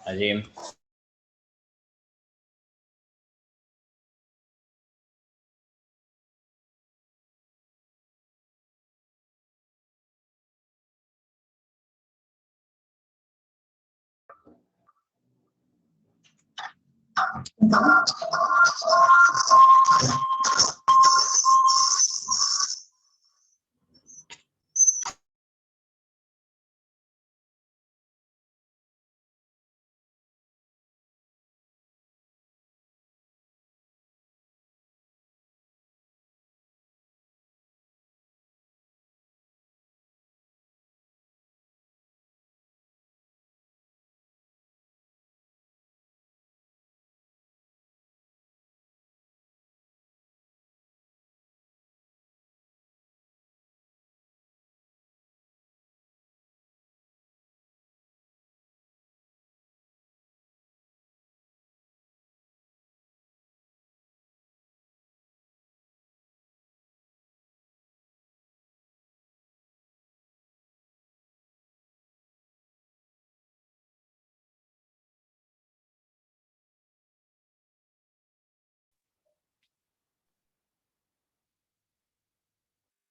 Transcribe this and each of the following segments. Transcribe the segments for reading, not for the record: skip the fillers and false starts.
Allí.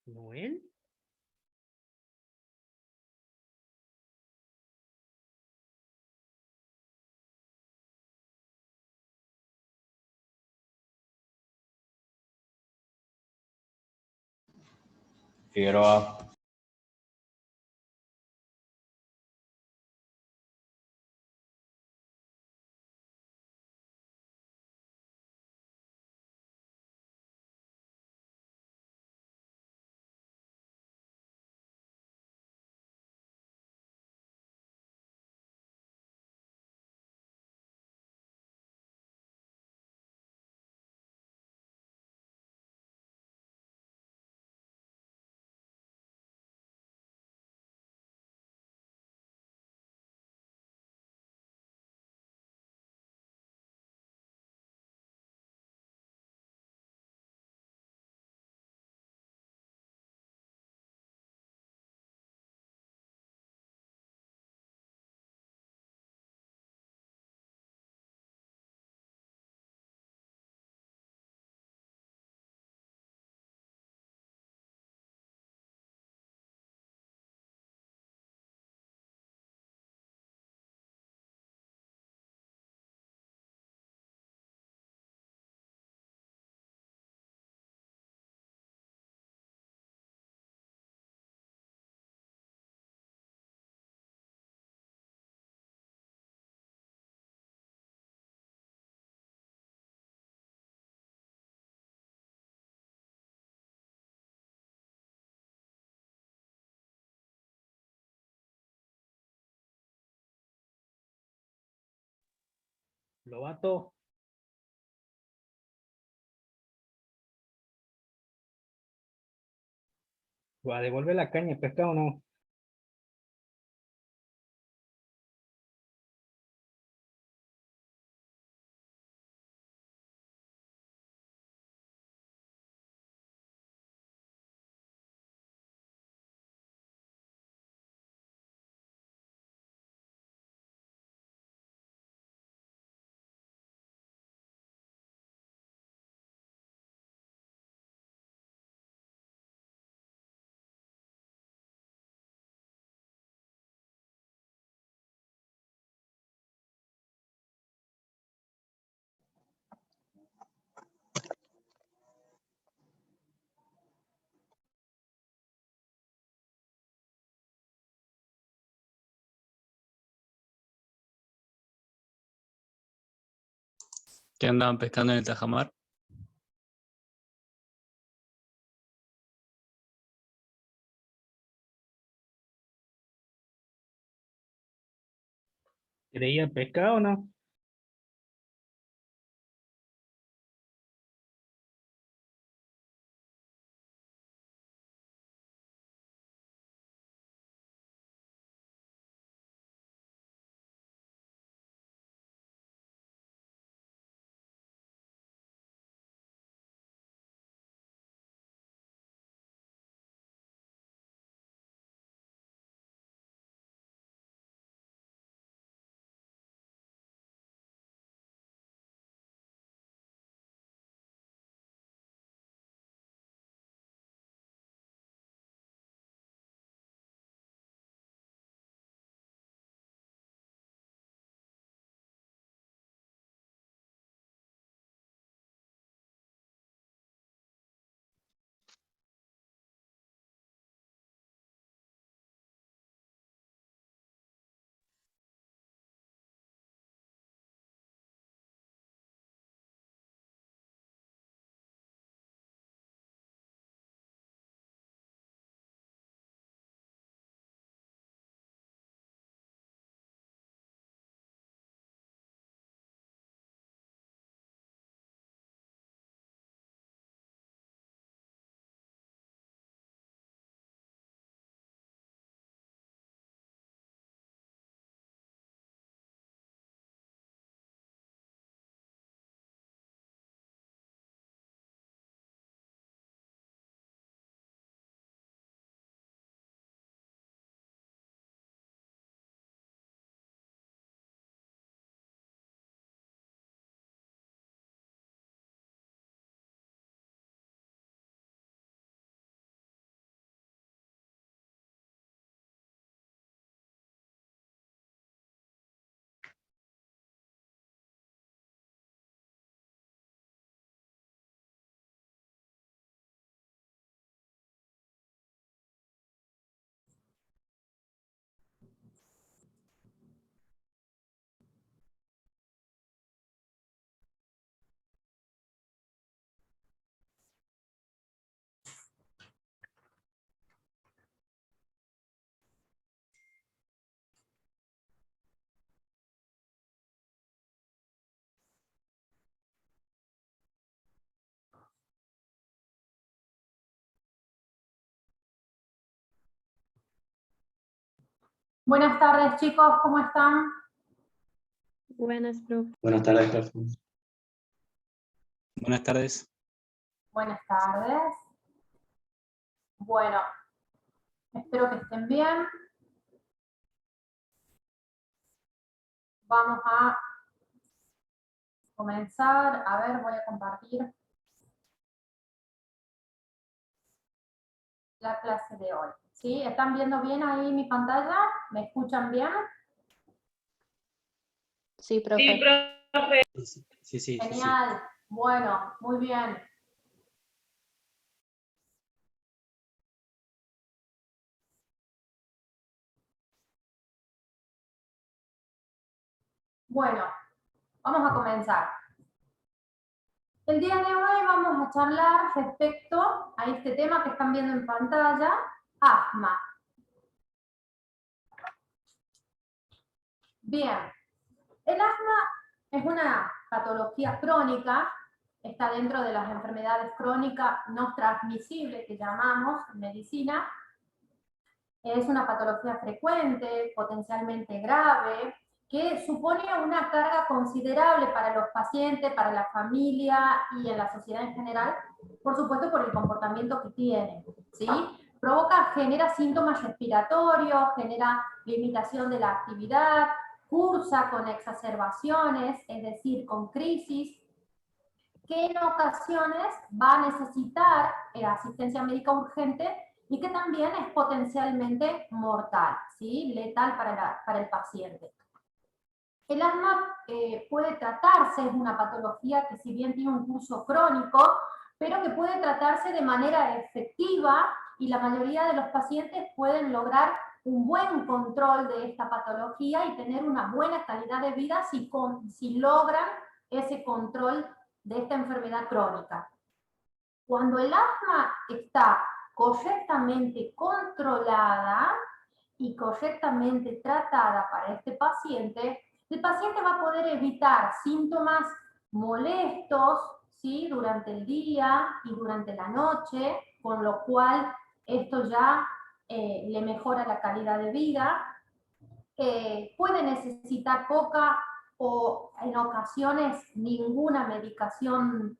Noel. Figueroa. Lobato. Va, devuelve la caña, pescado o no. que andaban pescando en el tajamar. ¿Creía pescado o no? Buenas tardes, chicos, ¿cómo están? Buenas, profe. Buenas tardes, profe. Buenas tardes. Buenas tardes. Bueno, espero que estén bien. Vamos a comenzar. A ver, voy a compartir la clase de hoy. ¿Sí? ¿Están viendo bien ahí mi pantalla? ¿Me escuchan bien? Sí, profe. Sí, profe. Sí. Genial. Bueno, muy bien. Bueno, vamos a comenzar. El día de hoy vamos a charlar respecto a este tema que están viendo en pantalla, asma. Bien, el asma es una patología crónica, está dentro de las enfermedades crónicas no transmisibles que llamamos en medicina. Es una patología frecuente, potencialmente grave, que supone una carga considerable para los pacientes, para la familia y en la sociedad en general, por supuesto por el comportamiento que tiene, ¿sí? Genera síntomas respiratorios, genera limitación de la actividad, cursa con exacerbaciones, es decir, con crisis, que en ocasiones va a necesitar asistencia médica urgente y que también es potencialmente mortal, ¿sí? Letal para el paciente. El asma puede tratarse, es una patología que si bien tiene un curso crónico, pero que puede tratarse de manera efectiva y la mayoría de los pacientes pueden lograr un buen control de esta patología y tener una buena calidad de vida si logran ese control de esta enfermedad crónica. Cuando el asma está correctamente controlada y correctamente tratada para este paciente, el paciente va a poder evitar síntomas molestos, ¿sí?, durante el día y durante la noche, con lo cual esto ya le mejora la calidad de vida. Puede necesitar poca o en ocasiones ninguna medicación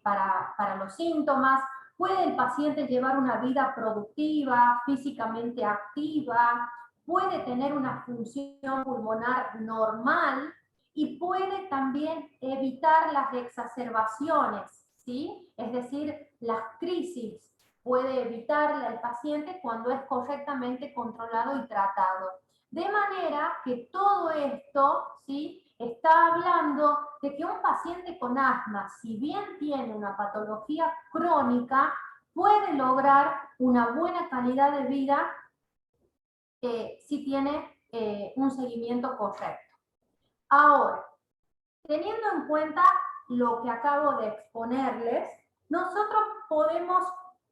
para los síntomas. Puede el paciente llevar una vida productiva, físicamente activa, puede tener una función pulmonar normal y puede también evitar las exacerbaciones, ¿sí? Es decir, las crisis puede evitarla el paciente cuando es correctamente controlado y tratado. De manera que todo esto, ¿sí?, está hablando de que un paciente con asma, si bien tiene una patología crónica, puede lograr una buena calidad de vida si tiene un seguimiento correcto. Ahora, teniendo en cuenta lo que acabo de exponerles, nosotros podemos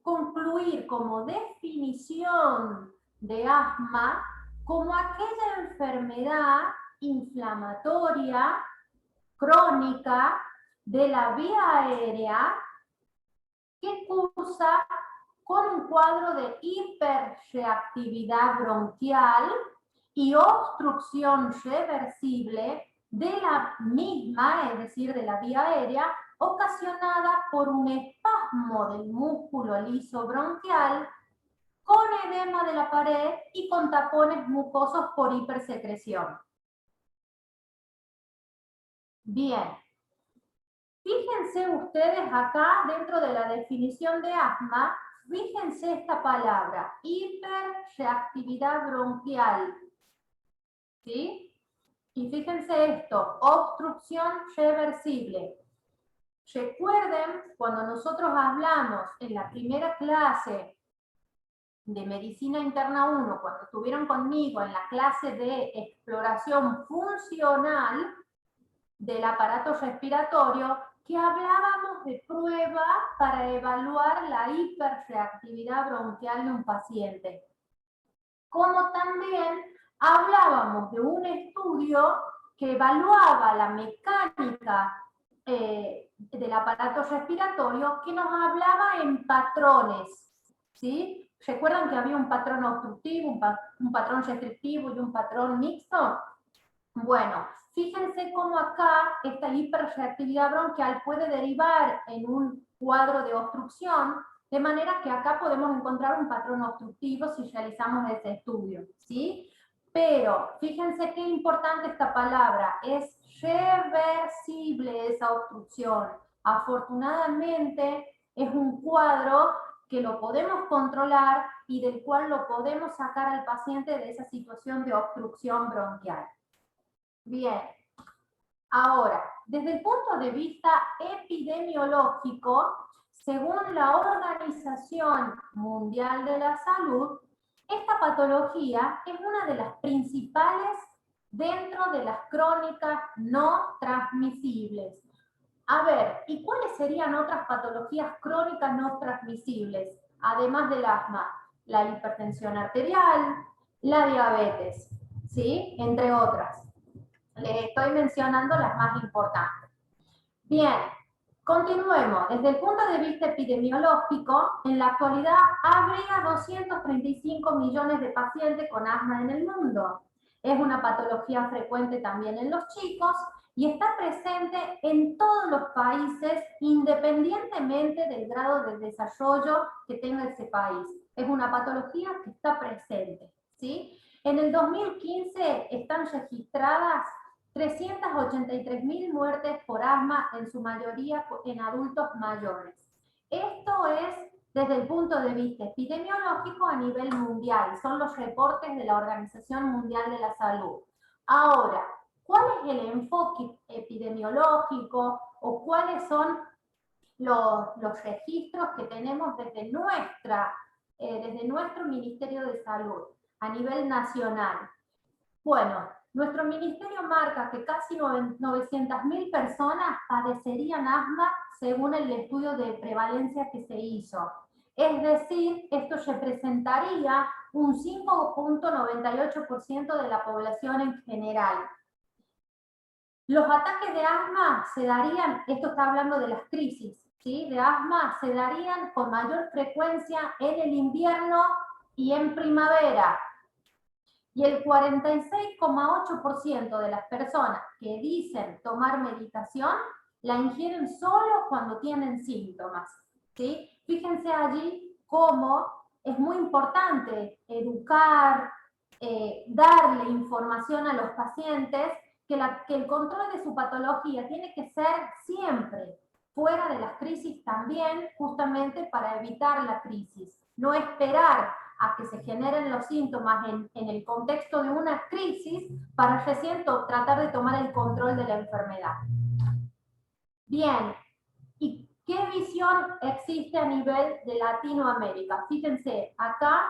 concluir como definición de asma como aquella enfermedad inflamatoria crónica de la vía aérea que cursa con un cuadro de hiperreactividad bronquial y obstrucción reversible de la misma, es decir, de la vía aérea, ocasionada por un espasmo del músculo liso bronquial con edema de la pared y con tapones mucosos por hipersecreción. Bien, fíjense ustedes acá dentro de la definición de asma, fíjense esta palabra, hiperreactividad bronquial, ¿sí? Y fíjense esto, obstrucción reversible. Recuerden, cuando nosotros hablamos en la primera clase de Medicina Interna 1, cuando estuvieron conmigo en la clase de exploración funcional del aparato respiratorio, que hablábamos de pruebas para evaluar la hiperreactividad bronquial de un paciente. Como también hablábamos de un estudio que evaluaba la mecánica del aparato respiratorio, que nos hablaba en patrones, ¿sí? ¿Recuerdan que había un patrón obstructivo, un patrón restrictivo y un patrón mixto? Bueno, fíjense cómo acá esta hiperreactividad bronquial puede derivar en un cuadro de obstrucción, de manera que acá podemos encontrar un patrón obstructivo si realizamos este estudio, ¿sí? Pero fíjense qué importante esta palabra, es reversible esa obstrucción. Afortunadamente es un cuadro que lo podemos controlar y del cual lo podemos sacar al paciente de esa situación de obstrucción bronquial. Bien, ahora, desde el punto de vista epidemiológico, según la Organización Mundial de la Salud, esta patología es una de las principales dentro de las crónicas no transmisibles. A ver, ¿y cuáles serían otras patologías crónicas no transmisibles? Además del asma, la hipertensión arterial, la diabetes, ¿sí? Entre otras. Les estoy mencionando las más importantes. Bien, continuemos. Desde el punto de vista epidemiológico, en la actualidad habría 235 millones de pacientes con asma en el mundo. Es una patología frecuente también en los chicos y está presente en todos los países independientemente del grado de desarrollo que tenga ese país. Es una patología que está presente, ¿sí? En el 2015 están registradas 383.000 muertes por asma, en su mayoría en adultos mayores. Esto es desde el punto de vista epidemiológico a nivel mundial, son los reportes de la Organización Mundial de la Salud. Ahora, ¿cuál es el enfoque epidemiológico o cuáles son los registros que tenemos desde nuestro Ministerio de Salud a nivel nacional? Bueno, Nuestro ministerio marca que casi 900.000 personas padecerían asma según el estudio de prevalencia que se hizo. Es decir, esto representaría un 5.98% de la población en general. Los ataques de asma se darían, esto está hablando de las crisis, ¿sí? De asma se darían con mayor frecuencia en el invierno y en primavera. Y el 46,8% de las personas que dicen tomar medicación la ingieren solo cuando tienen síntomas, ¿sí? Fíjense allí cómo es muy importante educar, darle información a los pacientes que el control de su patología tiene que ser siempre fuera de las crisis también, justamente para evitar la crisis. No esperar a que se generen los síntomas en el contexto de una crisis para recién tratar de tomar el control de la enfermedad. Bien, ¿y qué visión existe a nivel de Latinoamérica? Fíjense, acá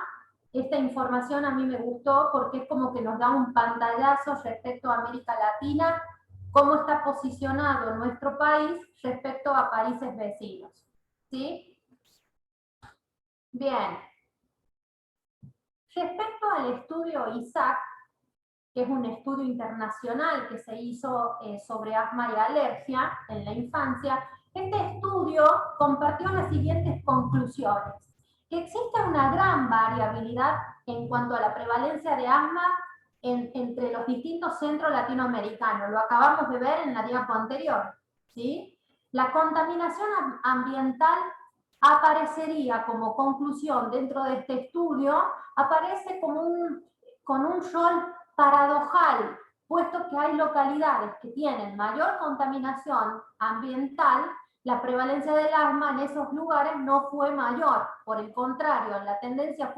esta información a mí me gustó porque es como que nos da un pantallazo respecto a América Latina, cómo está posicionado nuestro país respecto a países vecinos, ¿sí? Bien. Respecto al estudio ISAC, que es un estudio internacional que se hizo sobre asma y alergia en la infancia, este estudio compartió las siguientes conclusiones: que existe una gran variabilidad en cuanto a la prevalencia de asma entre los distintos centros latinoamericanos. Lo acabamos de ver en la diapo anterior, ¿sí? La contaminación ambiental aparecería como conclusión dentro de este estudio, aparece como con un rol paradojal, puesto que hay localidades que tienen mayor contaminación ambiental, la prevalencia del asma en esos lugares no fue mayor, por el contrario, la tendencia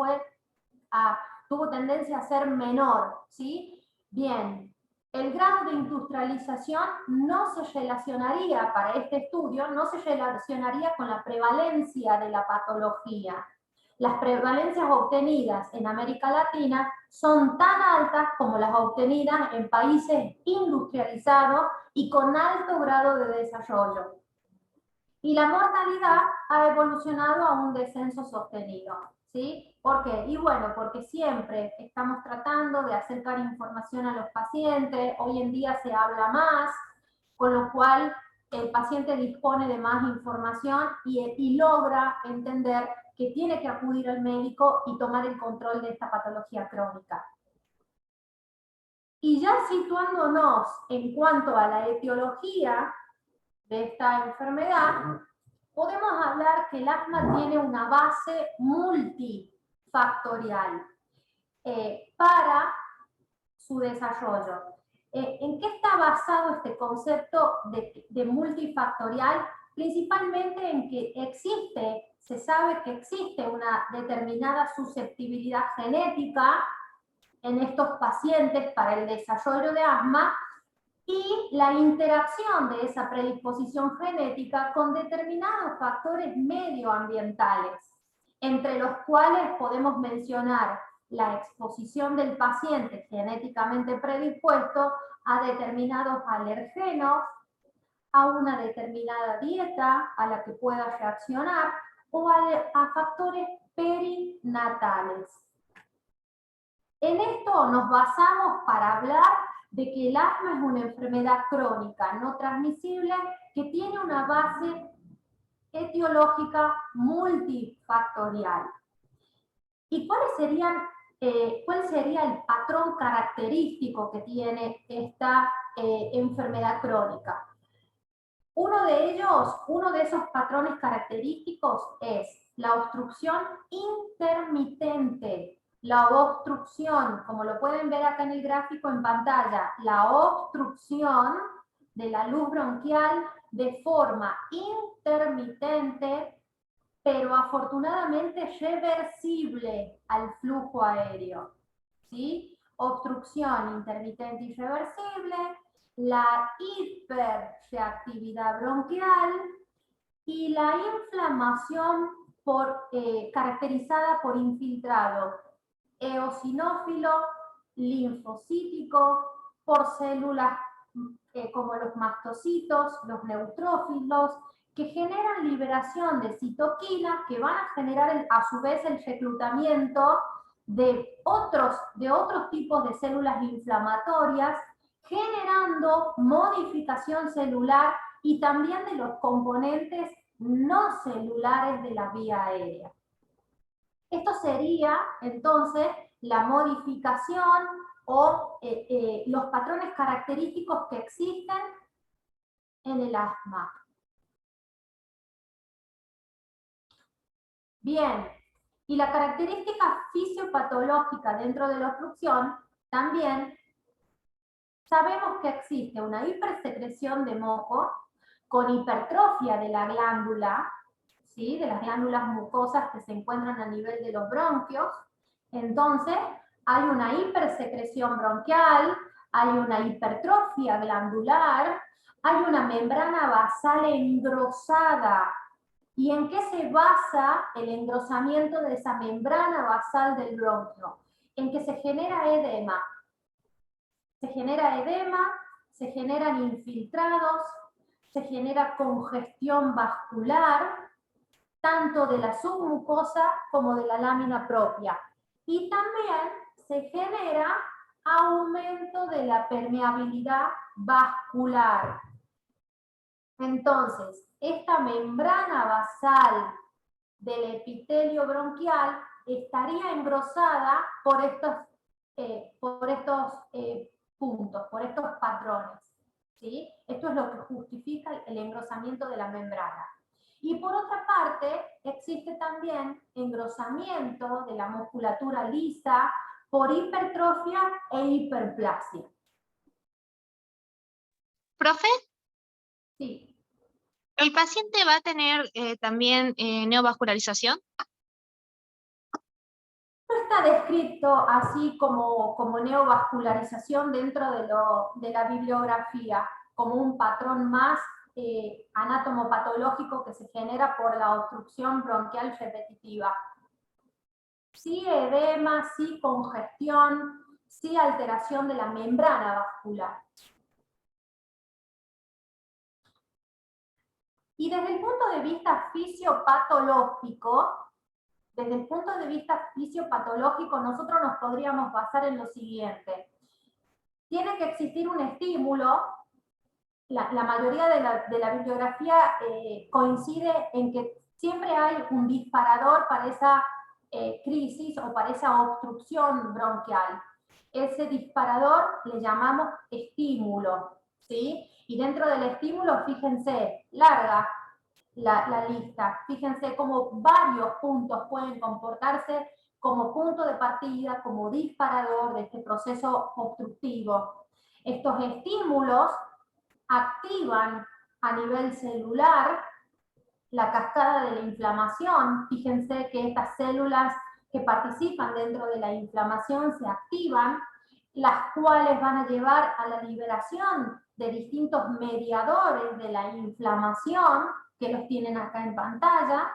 tuvo tendencia a ser menor, ¿sí? Bien. El grado de industrialización no se relacionaría, para este estudio, no se relacionaría con la prevalencia de la patología. Las prevalencias obtenidas en América Latina son tan altas como las obtenidas en países industrializados y con alto grado de desarrollo. Y la mortalidad ha evolucionado a un descenso sostenido, ¿sí? ¿Por qué? Y bueno, porque siempre estamos tratando de acercar información a los pacientes, hoy en día se habla más, con lo cual el paciente dispone de más información y logra entender que tiene que acudir al médico y tomar el control de esta patología crónica. Y ya situándonos en cuanto a la etiología de esta enfermedad, podemos hablar que el asma tiene una base multifactorial para su desarrollo. ¿En qué está basado este concepto de multifactorial? Principalmente en que se sabe que existe una determinada susceptibilidad genética en estos pacientes para el desarrollo de asma, y la interacción de esa predisposición genética con determinados factores medioambientales, entre los cuales podemos mencionar la exposición del paciente genéticamente predispuesto a determinados alergenos, a una determinada dieta a la que pueda reaccionar, o a factores perinatales. En esto nos basamos para hablar de que el asma es una enfermedad crónica no transmisible que tiene una base etiológica multifactorial. ¿Y cuál sería el patrón característico que tiene esta enfermedad crónica? Uno de esos patrones característicos es la obstrucción intermitente. La obstrucción, como lo pueden ver acá en el gráfico en pantalla, la obstrucción de la luz bronquial de forma intermitente, pero afortunadamente reversible al flujo aéreo, ¿sí? Obstrucción intermitente y reversible, la hiperreactividad bronquial y la inflamación caracterizada por infiltrado eosinófilo, linfocítico por células como los mastocitos, los neutrófilos, que generan liberación de citoquinas que van a generar a su vez el reclutamiento de otros tipos de células inflamatorias, generando modificación celular y también de los componentes no celulares de la vía aérea. Esto sería entonces la modificación o los patrones característicos que existen en el asma. Bien, y la característica fisiopatológica dentro de la obstrucción, también sabemos que existe una hipersecreción de moco con hipertrofia de la glándula, ¿sí? De las glándulas mucosas que se encuentran a nivel de los bronquios. Entonces, hay una hipersecreción bronquial, hay una hipertrofia glandular, hay una membrana basal engrosada. ¿Y en qué se basa el engrosamiento de esa membrana basal del bronquio? En que se genera edema. Se genera edema, se generan infiltrados, se genera congestión vascular, tanto de la submucosa como de la lámina propia. Y también se genera aumento de la permeabilidad vascular. Entonces, esta membrana basal del epitelio bronquial estaría engrosada por estos puntos, por estos patrones, ¿sí? Esto es lo que justifica el engrosamiento de la membrana. Y por otra parte, existe también engrosamiento de la musculatura lisa por hipertrofia e hiperplasia. Profe, Sí. ¿el paciente va a tener también neovascularización? No está descrito así como neovascularización dentro de la bibliografía, como un patrón más anatomopatológico que se genera por la obstrucción bronquial repetitiva. Sí edema, sí congestión, sí alteración de la membrana vascular. Y desde el punto de vista fisiopatológico, nosotros nos podríamos basar en lo siguiente. Tiene que existir un estímulo. La mayoría de la bibliografía coincide en que siempre hay un disparador para esa crisis o para esa obstrucción bronquial. Ese disparador le llamamos estímulo, ¿sí? Y dentro del estímulo, fíjense, larga la lista. Fíjense cómo varios puntos pueden comportarse como punto de partida, como disparador de este proceso obstructivo. Estos estímulos activan a nivel celular la cascada de la inflamación. Fíjense que estas células que participan dentro de la inflamación se activan, las cuales van a llevar a la liberación de distintos mediadores de la inflamación, que los tienen acá en pantalla,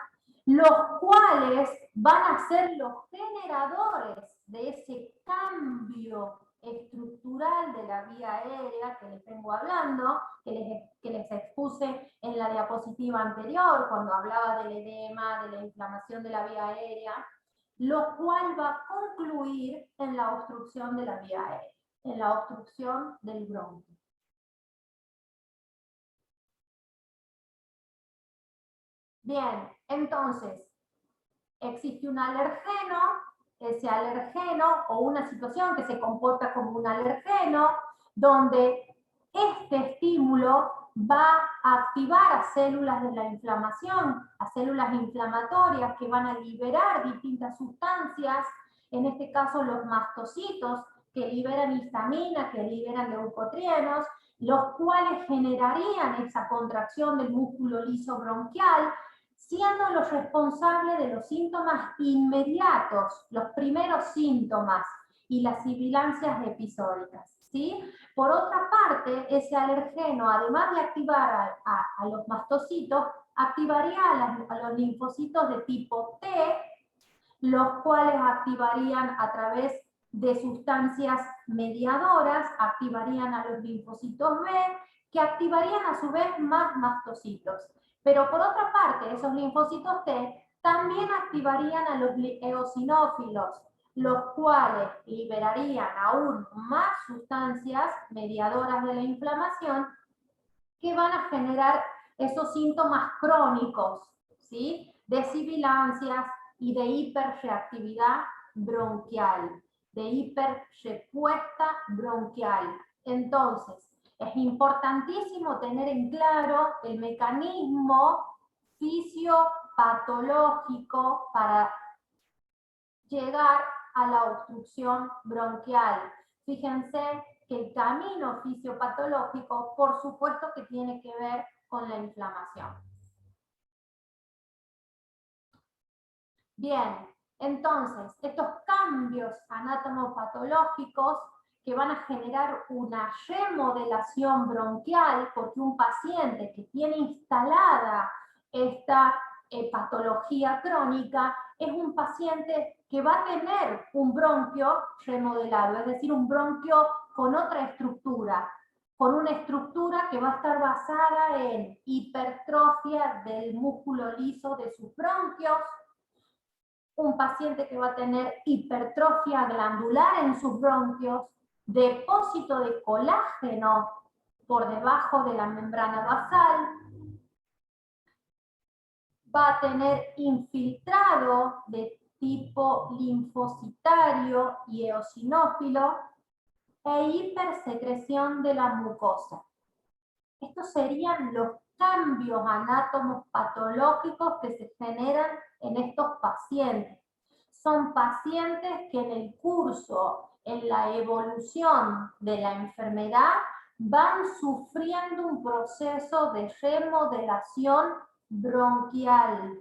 los cuales van a ser los generadores de ese cambio estructural de la vía aérea que les vengo hablando, que les expuse en la diapositiva anterior, cuando hablaba del edema, de la inflamación de la vía aérea, lo cual va a concluir en la obstrucción de la vía aérea, en la obstrucción del bronquio. Bien, entonces, existe un alergeno, ese alergeno o una situación que se comporta como un alergeno, donde este estímulo va a activar a células de la inflamación, a células inflamatorias que van a liberar distintas sustancias, en este caso los mastocitos, que liberan histamina, que liberan leucotrienos, los cuales generarían esa contracción del músculo liso bronquial, siendo los responsables de los síntomas inmediatos, los primeros síntomas y las sibilancias episódicas, ¿sí? Por otra parte, ese alergeno, además de activar a los mastocitos, activaría a los linfocitos de tipo T, los cuales activarían a través de sustancias mediadoras, activarían a los linfocitos B, que activarían a su vez más mastocitos. Pero por otra parte, esos linfocitos T también activarían a los eosinófilos, los cuales liberarían aún más sustancias mediadoras de la inflamación que van a generar esos síntomas crónicos, ¿sí? De sibilancias y de hiperreactividad bronquial, de hiperrespuesta bronquial. Entonces, es importantísimo tener en claro el mecanismo fisiopatológico para llegar a la obstrucción bronquial. Fíjense que el camino fisiopatológico, por supuesto que tiene que ver con la inflamación. Bien, entonces, estos cambios anatomopatológicos que van a generar una remodelación bronquial, porque un paciente que tiene instalada esta patología crónica es un paciente que va a tener un bronquio remodelado, es decir, un bronquio con otra estructura, con una estructura que va a estar basada en hipertrofia del músculo liso de sus bronquios, un paciente que va a tener hipertrofia glandular en sus bronquios, depósito de colágeno por debajo de la membrana basal, va a tener infiltrado de tipo linfocitario y eosinófilo e hipersecreción de la mucosa. Estos serían los cambios anátomos patológicos que se generan en estos pacientes. Son pacientes que en el curso, en la evolución de la enfermedad, van sufriendo un proceso de remodelación bronquial.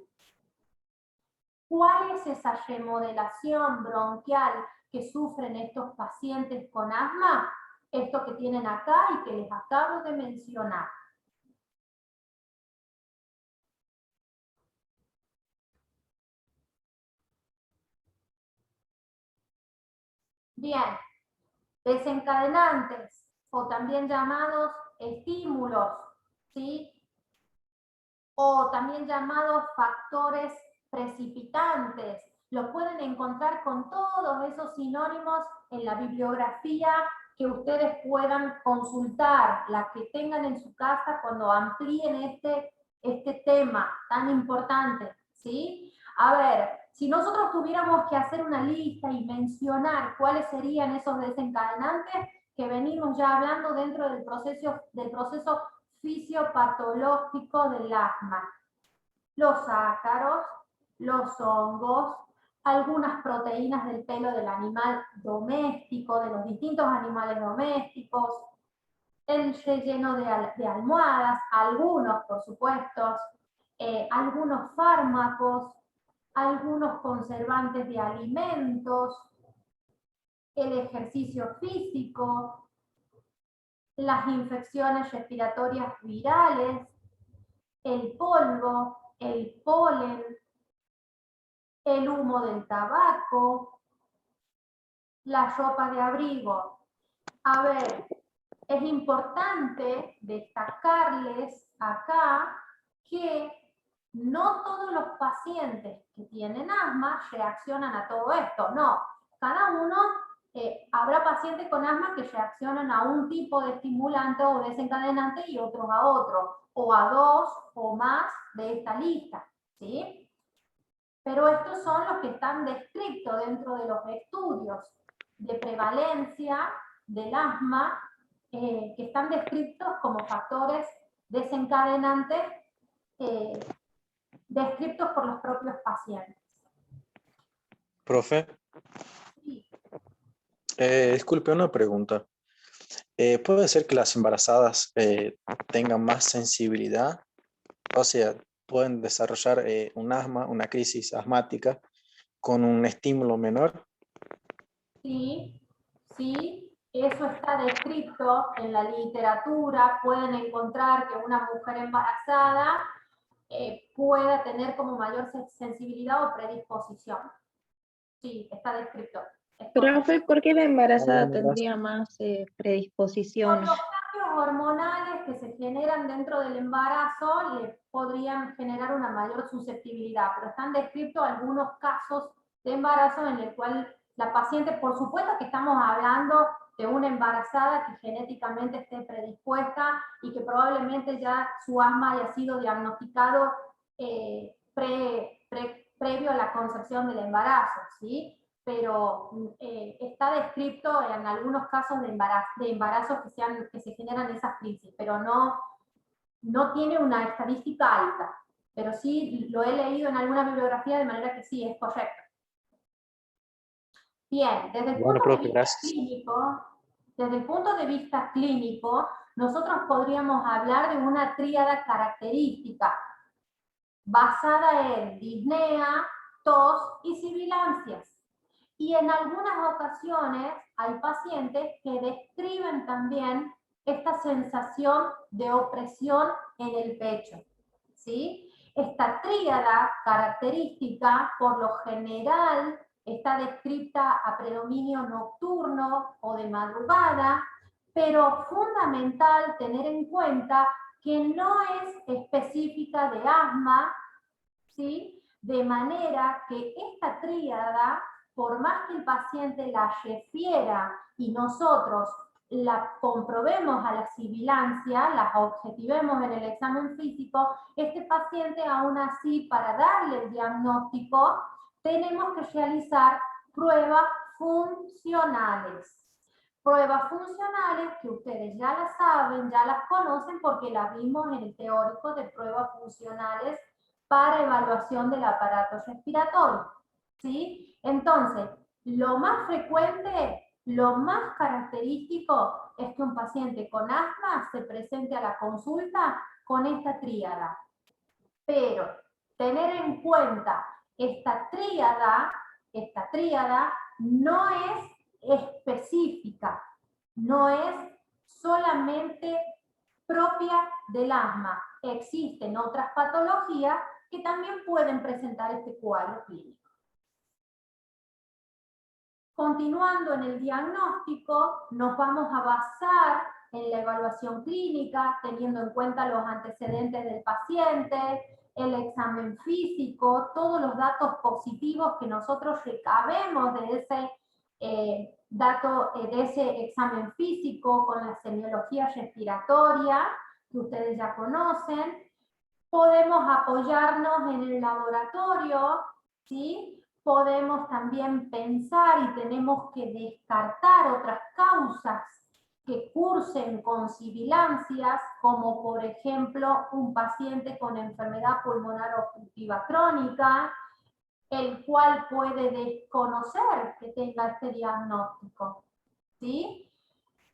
¿Cuál es esa remodelación bronquial que sufren estos pacientes con asma? Esto que tienen acá y que les acabo de mencionar. Bien, desencadenantes o también llamados estímulos, ¿sí? O también llamados factores precipitantes. Lo pueden encontrar con todos esos sinónimos en la bibliografía que ustedes puedan consultar, la que tengan en su casa cuando amplíen este tema tan importante, ¿sí? A ver, si nosotros tuviéramos que hacer una lista y mencionar cuáles serían esos desencadenantes que venimos ya hablando dentro del proceso fisiopatológico del asma. Los ácaros, los hongos, algunas proteínas del pelo del animal doméstico, de los distintos animales domésticos, el relleno de almohadas, algunos por supuesto, algunos fármacos, algunos conservantes de alimentos, el ejercicio físico, las infecciones respiratorias virales, el polvo, el polen, el humo del tabaco, la ropa de abrigo. A ver, es importante destacarles acá que no todos los pacientes que tienen asma reaccionan a todo esto, no. Cada uno, habrá pacientes con asma que reaccionan a un tipo de estimulante o desencadenante y otros a otro, o a dos o más de esta lista, ¿sí? Pero estos son los que están descritos dentro de los estudios de prevalencia del asma, que están descritos como factores desencadenantes descritos por los propios pacientes. Profe, Sí. disculpe una pregunta. ¿Puede ser que las embarazadas tengan más sensibilidad? O sea, pueden desarrollar un asma, una crisis asmática con un estímulo menor. Sí, sí, eso está descrito en la literatura. Pueden encontrar que una mujer embarazada pueda tener como mayor sensibilidad o predisposición. Sí, está descrito. Profe, ¿por qué la embarazada Gracias. tendría más Por predisposiciones? los cambios hormonales que se generan dentro del embarazo le podrían generar una mayor susceptibilidad, pero están descritos algunos casos de embarazo en el cual la paciente, por supuesto que estamos hablando de una embarazada que genéticamente esté predispuesta y que probablemente ya su asma haya sido diagnosticado previo a la concepción del embarazo, ¿sí? Pero está descrito en algunos casos de embarazos que se generan esas crisis, pero no tiene una estadística alta, pero sí lo he leído en alguna bibliografía de manera que sí, es correcto. Bien, desde el Bueno, punto de profe, vista gracias. clínico, nosotros podríamos hablar de una tríada característica basada en disnea, tos y sibilancias. Y en algunas ocasiones hay pacientes que describen también esta sensación de opresión en el pecho, ¿sí? Esta tríada característica, por lo general, está descrita a predominio nocturno o de madrugada, pero fundamental tener en cuenta que no es específica de asma, ¿sí? De manera que esta tríada, por más que el paciente la refiera y nosotros la comprobemos a la sibilancia, las objetivemos en el examen físico, este paciente aún así, para darle el diagnóstico, tenemos que realizar pruebas funcionales. Pruebas funcionales que ustedes ya las saben, ya las conocen porque las vimos en el teórico de pruebas funcionales para evaluación del aparato respiratorio, ¿sí? Entonces, lo más frecuente, lo más característico es que un paciente con asma se presente a la consulta con esta tríada. Pero tener en cuenta esta tríada no es específica, no es solamente propia del asma. Existen otras patologías que también pueden presentar este cuadro clínico. Continuando en el diagnóstico, nos vamos a basar en la evaluación clínica, teniendo en cuenta los antecedentes del paciente, el examen físico, todos los datos positivos que nosotros recabemos de ese de ese examen físico con la semiología respiratoria, que ustedes ya conocen. Podemos apoyarnos en el laboratorio, ¿sí? Podemos también pensar y tenemos que descartar otras causas que cursen con sibilancias, como por ejemplo un paciente con enfermedad pulmonar obstructiva crónica, el cual puede desconocer que tenga este diagnóstico, ¿sí?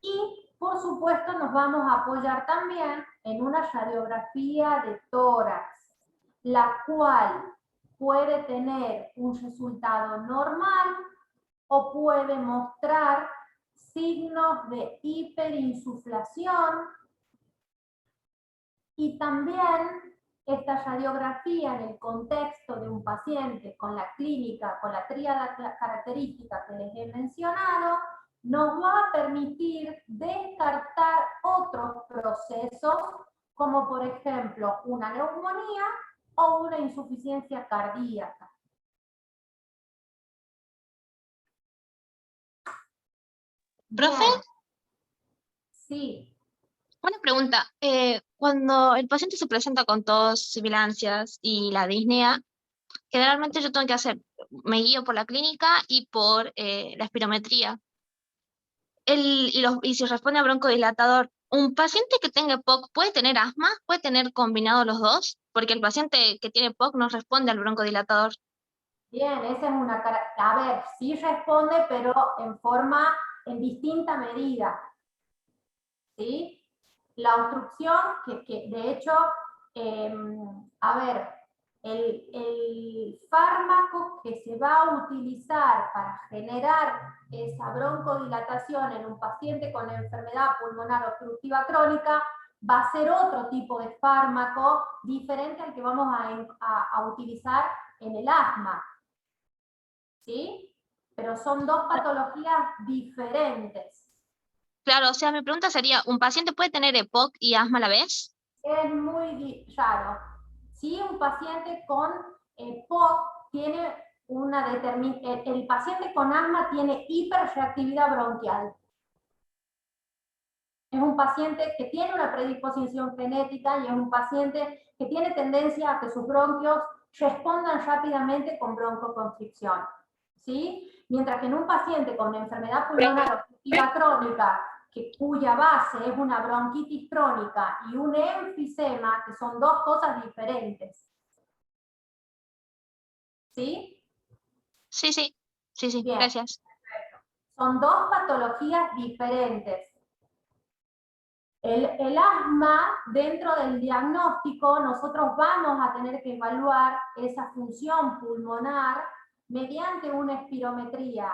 Y por supuesto nos vamos a apoyar también en una radiografía de tórax, la cual puede tener un resultado normal o puede mostrar signos de hiperinsuflación, y también esta radiografía en el contexto de un paciente con la clínica, con la tríada característica que les he mencionado, nos va a permitir descartar otros procesos, como por ejemplo una neumonía o una insuficiencia cardíaca. ¿Profe? Bien. Sí. Una pregunta. Cuando el paciente se presenta con tos, sibilancias y la disnea, generalmente yo tengo que me guío por la clínica y por la espirometría. Y si responde a broncodilatador, ¿un paciente que tenga EPOC puede tener asma? ¿Puede tener combinado los dos? Porque el paciente que tiene EPOC no responde al broncodilatador. Bien, esa es una cara. A ver, sí responde, pero en distinta medida. ¿Sí? La obstrucción, que de hecho, a ver, el fármaco que se va a utilizar para generar esa broncodilatación en un paciente con enfermedad pulmonar obstructiva crónica va a ser otro tipo de fármaco diferente al que vamos a utilizar en el asma. ¿Sí? pero son dos patologías diferentes. Claro, o sea, mi pregunta sería, ¿un paciente puede tener EPOC y asma a la vez? Es muy raro. Si un paciente con EPOC tiene el paciente con asma tiene hiperreactividad bronquial. Es un paciente que tiene una predisposición genética y es un paciente que tiene tendencia a que sus bronquios respondan rápidamente con broncoconstricción, ¿sí? Mientras que en un paciente con enfermedad pulmonar obstructiva crónica, cuya base es una bronquitis crónica y un enfisema, que son dos cosas diferentes. ¿Sí? Sí, Bien. gracias. Son dos patologías diferentes. El asma, dentro del diagnóstico, nosotros vamos a tener que evaluar esa función pulmonar mediante una espirometría.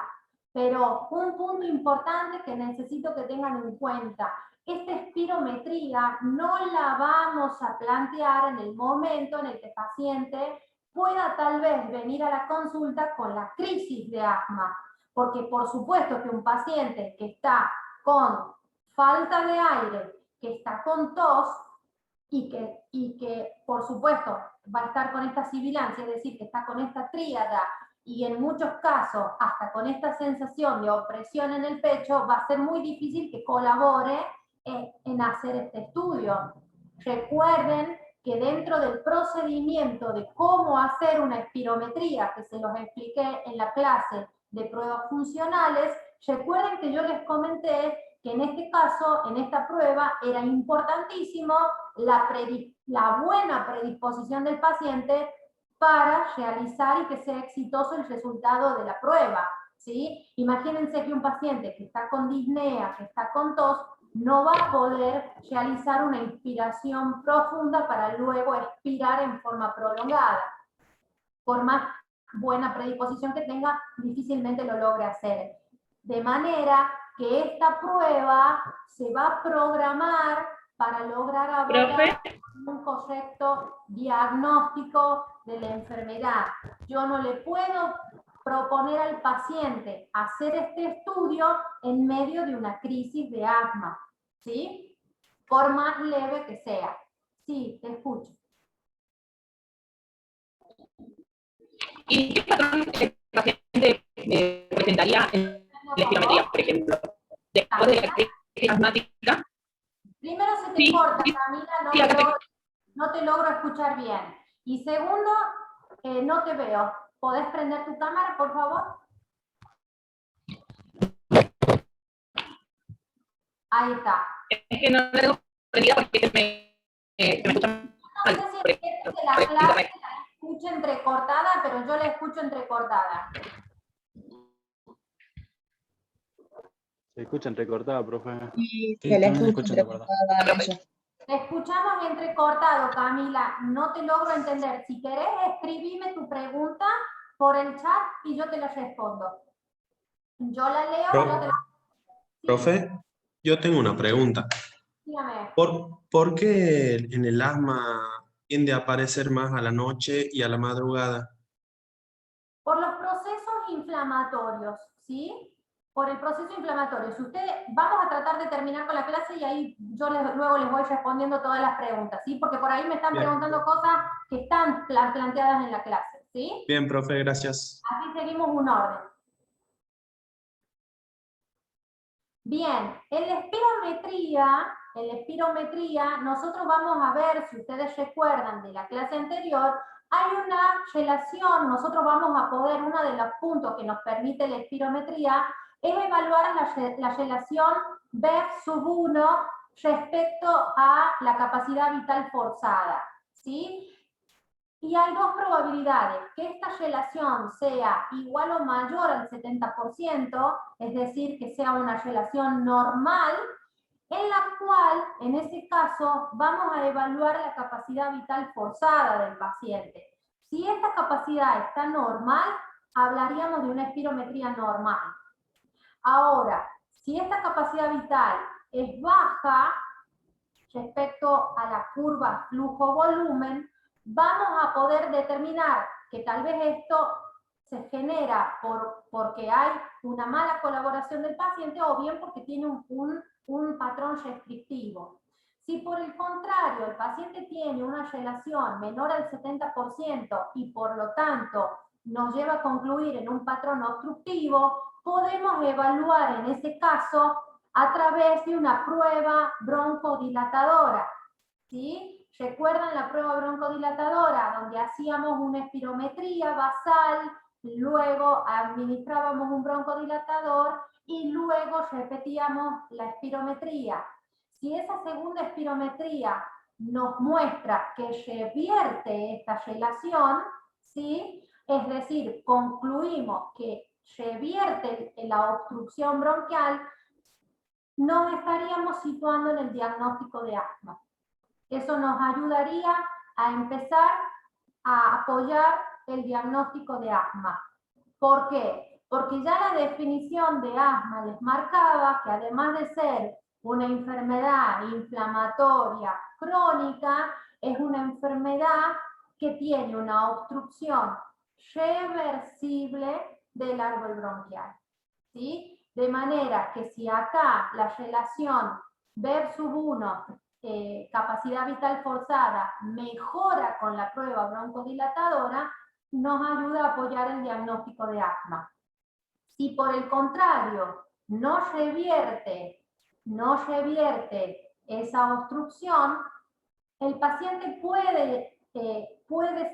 Pero un punto importante que necesito que tengan en cuenta, esta espirometría no la vamos a plantear en el momento en el que el paciente pueda tal vez venir a la consulta con la crisis de asma. Porque por supuesto que un paciente que está con falta de aire, que está con tos y que por supuesto va a estar con esta sibilancia, es decir, que está con esta tríada y en muchos casos hasta con esta sensación de opresión en el pecho, va a ser muy difícil que colabore en hacer este estudio. Recuerden que dentro del procedimiento de cómo hacer una espirometría, que se los expliqué en la clase de pruebas funcionales, recuerden que yo les comenté que en este caso, en esta prueba, era importantísimo la buena predisposición del paciente para realizar y que sea exitoso el resultado de la prueba, ¿sí? Imagínense que un paciente que está con disnea, que está con tos, no va a poder realizar una inspiración profunda para luego expirar en forma prolongada. Por más buena predisposición que tenga, difícilmente lo logre hacer. De manera que esta prueba se va a programar para lograr abordar un correcto diagnóstico de la enfermedad. Yo no le puedo proponer al paciente hacer este estudio en medio de una crisis de asma, ¿sí? Por más leve que sea. Sí, te escucho. ¿Y qué patrón el paciente presentaría en la espirometría, por ejemplo? Después de la crisis asmática. Primero se te corta, Camila, no te logro escuchar bien. Y segundo, no te veo. ¿Podés prender tu cámara, por favor? Ahí está. Es que no la tengo prendida porque me escuchan No sé si es que la clase la escucho entrecortada, pero yo la escucho entrecortada. Se escucha entrecortada, profe. Sí, también escucho entrecortada. Te escuchamos entrecortado, Camila. No te logro entender. Si querés, escribime tu pregunta por el chat y yo te la respondo. Yo la leo, no te la... Sí. Profe, yo tengo una pregunta. Dígame. ¿Por qué en el asma tiende a aparecer más a la noche y a la madrugada? Por los procesos inflamatorios, ¿sí? Por el proceso inflamatorio. Si ustedes, vamos a tratar de terminar con la clase y ahí yo luego les voy respondiendo todas las preguntas, ¿sí? Porque por ahí me están preguntando cosas que están planteadas en la clase, ¿sí? Bien, profe, gracias. Así seguimos un orden. Bien, en la espirometría, nosotros vamos a ver, si ustedes recuerdan de la clase anterior, hay una relación, nosotros vamos a poder, uno de los puntos que nos permite la espirometría es evaluar la relación B/1 respecto a la capacidad vital forzada, ¿sí? Y hay dos probabilidades, que esta relación sea igual o mayor al 70%, es decir, que sea una relación normal, en la cual, en ese caso, vamos a evaluar la capacidad vital forzada del paciente. Si esta capacidad está normal, hablaríamos de una espirometría normal. Ahora, si esta capacidad vital es baja respecto a la curva flujo-volumen, vamos a poder determinar que tal vez esto se genera porque hay una mala colaboración del paciente o bien porque tiene un patrón restrictivo. Si por el contrario el paciente tiene una relación menor al 70% y por lo tanto nos lleva a concluir en un patrón obstructivo, podemos evaluar en ese caso a través de una prueba broncodilatadora, ¿sí? ¿Recuerdan la prueba broncodilatadora donde hacíamos una espirometría basal, luego administrábamos un broncodilatador y luego repetíamos la espirometría? Si esa segunda espirometría nos muestra que revierte esta relación, ¿sí? Es decir, concluimos que revierte la obstrucción bronquial, nos estaríamos situando en el diagnóstico de asma. Eso nos ayudaría a empezar a apoyar el diagnóstico de asma. ¿Por qué? Porque ya la definición de asma les marcaba que además de ser una enfermedad inflamatoria crónica, es una enfermedad que tiene una obstrucción reversible del árbol bronquial, ¿sí? De manera que si acá la relación B/1, capacidad vital forzada, mejora con la prueba broncodilatadora, nos ayuda a apoyar el diagnóstico de asma. Si por el contrario no revierte esa obstrucción, el paciente puede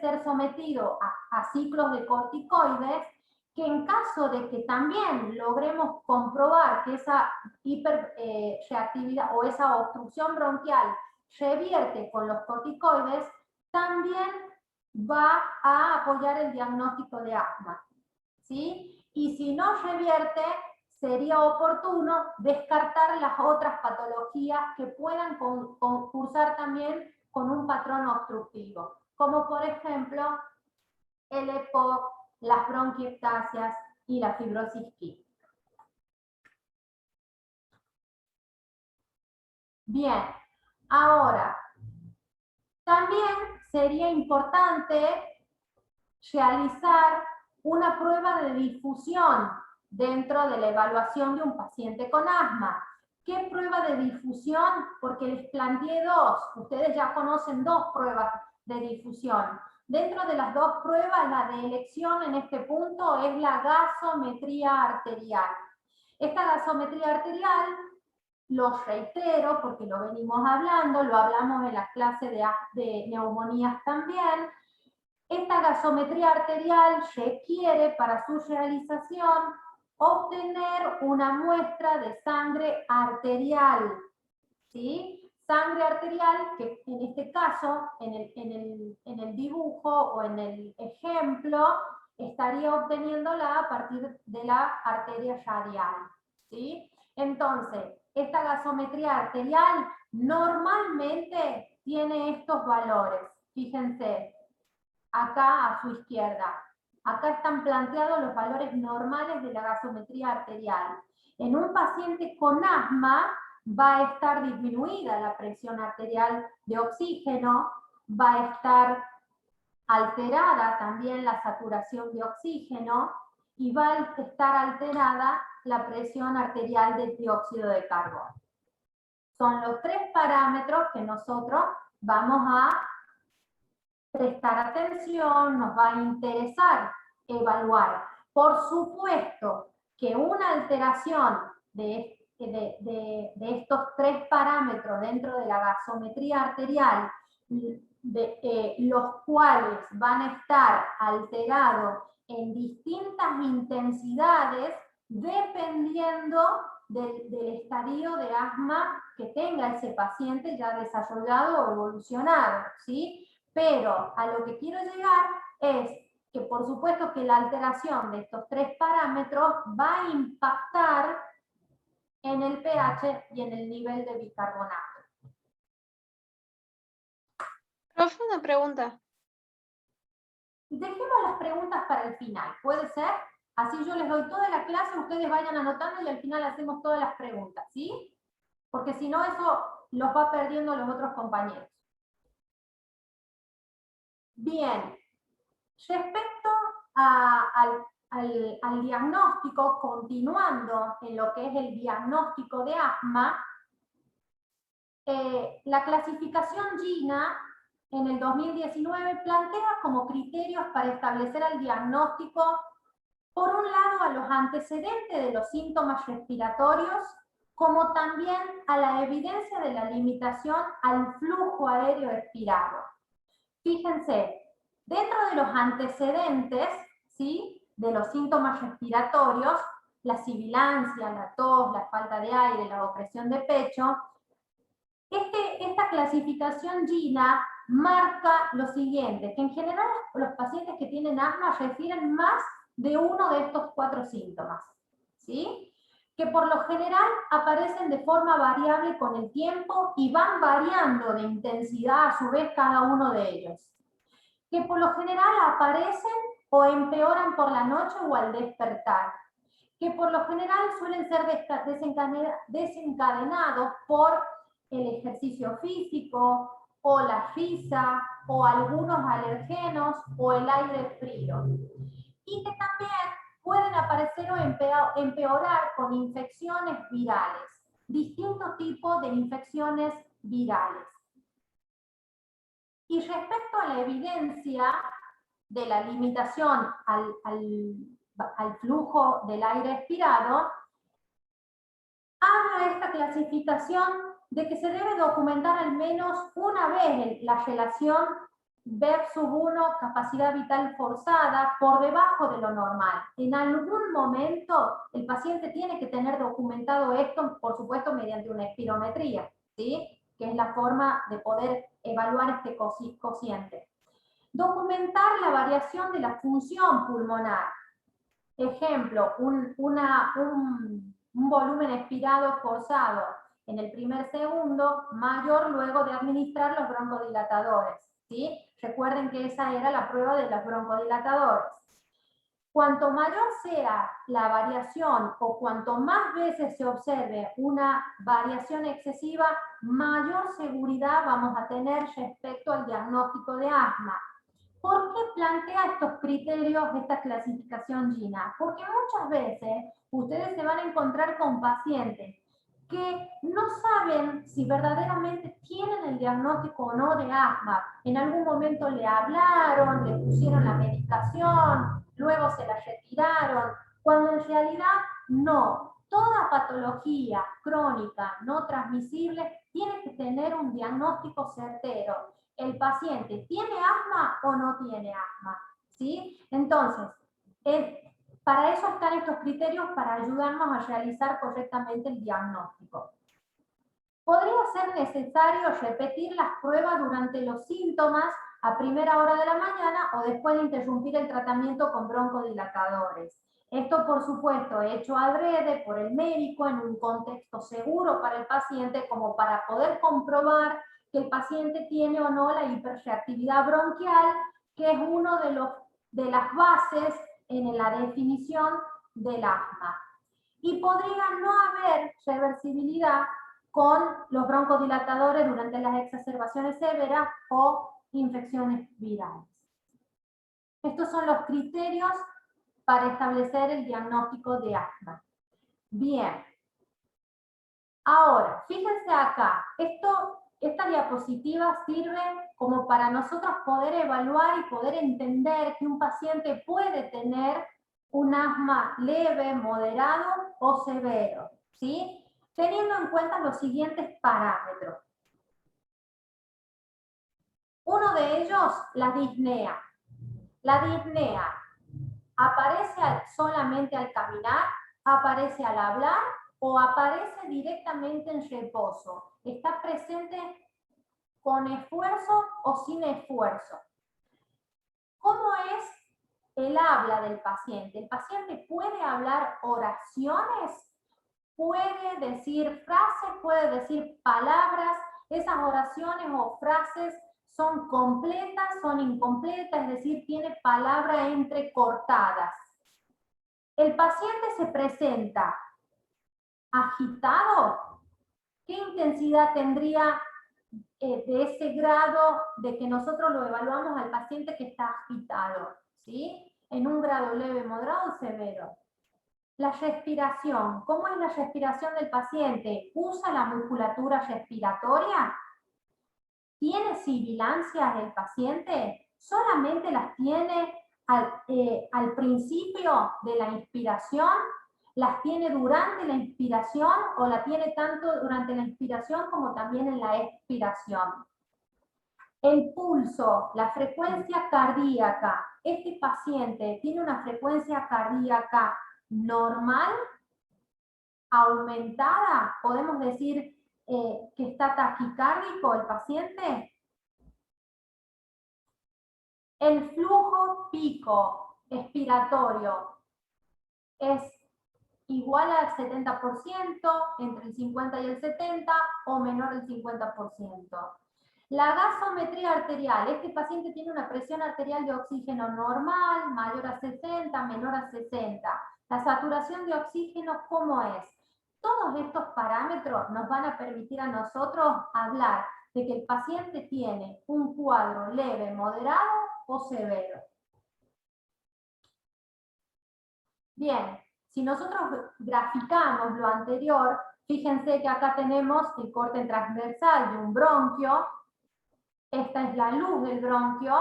ser sometido a ciclos de corticoides que en caso de que también logremos comprobar que esa hiperreactividad o esa obstrucción bronquial revierte con los corticoides, también va a apoyar el diagnóstico de asma, ¿sí? Y si no revierte, sería oportuno descartar las otras patologías que puedan concursar también con un patrón obstructivo, como por ejemplo el EPOC, las bronquiectasias y la fibrosis quística. Bien, ahora, también sería importante realizar una prueba de difusión dentro de la evaluación de un paciente con asma. ¿Qué prueba de difusión? Porque les planteé dos, ustedes ya conocen dos pruebas de difusión. Dentro de las dos pruebas, la de elección en este punto es la gasometría arterial. Esta gasometría arterial, lo reitero porque lo venimos hablando, lo hablamos en la clase de neumonías también. Esta gasometría arterial requiere para su realización obtener una muestra de sangre arterial, ¿sí? Sangre arterial que en este caso, en el dibujo o en el ejemplo, estaría obteniéndola a partir de la arteria radial, ¿sí? Entonces, esta gasometría arterial normalmente tiene estos valores. Fíjense, acá a su izquierda. Acá están planteados los valores normales de la gasometría arterial. En un paciente con asma va a estar disminuida la presión arterial de oxígeno, va a estar alterada también la saturación de oxígeno y va a estar alterada la presión arterial de dióxido de carbono. Son los tres parámetros que nosotros vamos a prestar atención, nos va a interesar evaluar. Por supuesto que una alteración de estos tres parámetros dentro de la gasometría arterial, los cuales van a estar alterados en distintas intensidades dependiendo del estadio de asma que tenga ese paciente ya desarrollado o evolucionado, ¿sí? Pero a lo que quiero llegar es que por supuesto que la alteración de estos tres parámetros va a impactar en el pH y en el nivel de bicarbonato. Profe, una pregunta. Dejemos las preguntas para el final, ¿puede ser? Así yo les doy toda la clase, ustedes vayan anotando y al final hacemos todas las preguntas, ¿sí? Porque si no eso los va perdiendo los otros compañeros. Bien, respecto al diagnóstico, continuando en lo que es el diagnóstico de asma, la clasificación GINA en el 2019 plantea como criterios para establecer el diagnóstico, por un lado, a los antecedentes de los síntomas respiratorios, como también a la evidencia de la limitación al flujo aéreo expirado. Fíjense, dentro de los antecedentes, ¿sí?, de los síntomas respiratorios, la sibilancia, la tos, la falta de aire, la opresión de pecho, esta clasificación GINA marca lo siguiente, que en general los pacientes que tienen asma refieren más de uno de estos 4 síntomas, ¿sí?, que por lo general aparecen de forma variable con el tiempo y van variando de intensidad a su vez cada uno de ellos, que por lo general aparecen o empeoran por la noche o al despertar, que por lo general suelen ser desencadenados por el ejercicio físico, o la risa, o algunos alergenos, o el aire frío. Y que también pueden aparecer o empeorar con infecciones virales, distintos tipos de infecciones virales. Y respecto a la evidencia de la limitación al flujo del aire expirado, habla esta clasificación de que se debe documentar al menos una vez la relación B/1, capacidad vital forzada, por debajo de lo normal. En algún momento el paciente tiene que tener documentado esto, por supuesto mediante una espirometría, ¿sí?, que es la forma de poder evaluar este cociente. Documentar la variación de la función pulmonar. Ejemplo, un volumen expirado forzado en el primer segundo, mayor luego de administrar los broncodilatadores, ¿sí? Recuerden que esa era la prueba de los broncodilatadores. Cuanto mayor sea la variación o cuanto más veces se observe una variación excesiva, mayor seguridad vamos a tener respecto al diagnóstico de asma. ¿Por qué plantea estos criterios esta clasificación GINA? Porque muchas veces ustedes se van a encontrar con pacientes que no saben si verdaderamente tienen el diagnóstico o no de asma. En algún momento le hablaron, le pusieron la medicación, luego se la retiraron, cuando en realidad no. Toda patología crónica no transmisible tiene que tener un diagnóstico certero. ¿El paciente tiene asma o no tiene asma? ¿Sí? Entonces, para eso están estos criterios, para ayudarnos a realizar correctamente el diagnóstico. Podría ser necesario repetir las pruebas durante los síntomas a primera hora de la mañana o después de interrumpir el tratamiento con broncodilatadores. Esto, por supuesto, hecho adrede por el médico en un contexto seguro para el paciente, como para poder comprobar que el paciente tiene o no la hiperreactividad bronquial, que es uno de las bases en la definición del asma. Y podría no haber reversibilidad con los broncodilatadores durante las exacerbaciones severas o infecciones virales. Estos son los criterios para establecer el diagnóstico de asma. Bien. Ahora, fíjense acá, esta diapositiva sirve como para nosotros poder evaluar y poder entender que un paciente puede tener un asma leve, moderado o severo, ¿sí?, teniendo en cuenta los siguientes parámetros. Uno de ellos, la disnea. La disnea aparece solamente al caminar, aparece al hablar o aparece directamente en reposo. Está presente con esfuerzo o sin esfuerzo. ¿Cómo es el habla del paciente? ¿El paciente puede hablar oraciones? ¿Puede decir frases? ¿Puede decir palabras? Esas oraciones o frases son completas, son incompletas, es decir, tiene palabras entrecortadas. ¿El paciente se presenta agitado? ¿Qué intensidad tendría de ese grado de que nosotros lo evaluamos al paciente que está agitado? ¿Sí? en un grado leve, moderado o severo. La respiración. ¿Cómo es la respiración del paciente? ¿Usa la musculatura respiratoria? ¿Tiene sibilancias el paciente? ¿Solamente las tiene al principio de la inspiración? ¿Las tiene durante la inspiración o la tiene tanto durante la inspiración como también en la expiración? El pulso, la frecuencia cardíaca. ¿Este paciente tiene una frecuencia cardíaca normal, aumentada? ¿Podemos decir que está taquicárdico el paciente? El flujo pico expiratorio es igual al 70%, entre el 50 y el 70 o menor al 50%. La gasometría arterial, este paciente tiene una presión arterial de oxígeno normal, mayor a 60, menor a 60. La saturación de oxígeno, ¿cómo es? Todos estos parámetros nos van a permitir a nosotros hablar de que el paciente tiene un cuadro leve, moderado o severo. Bien, si nosotros graficamos lo anterior, fíjense que acá tenemos el corte transversal de un bronquio. Esta es la luz del bronquio,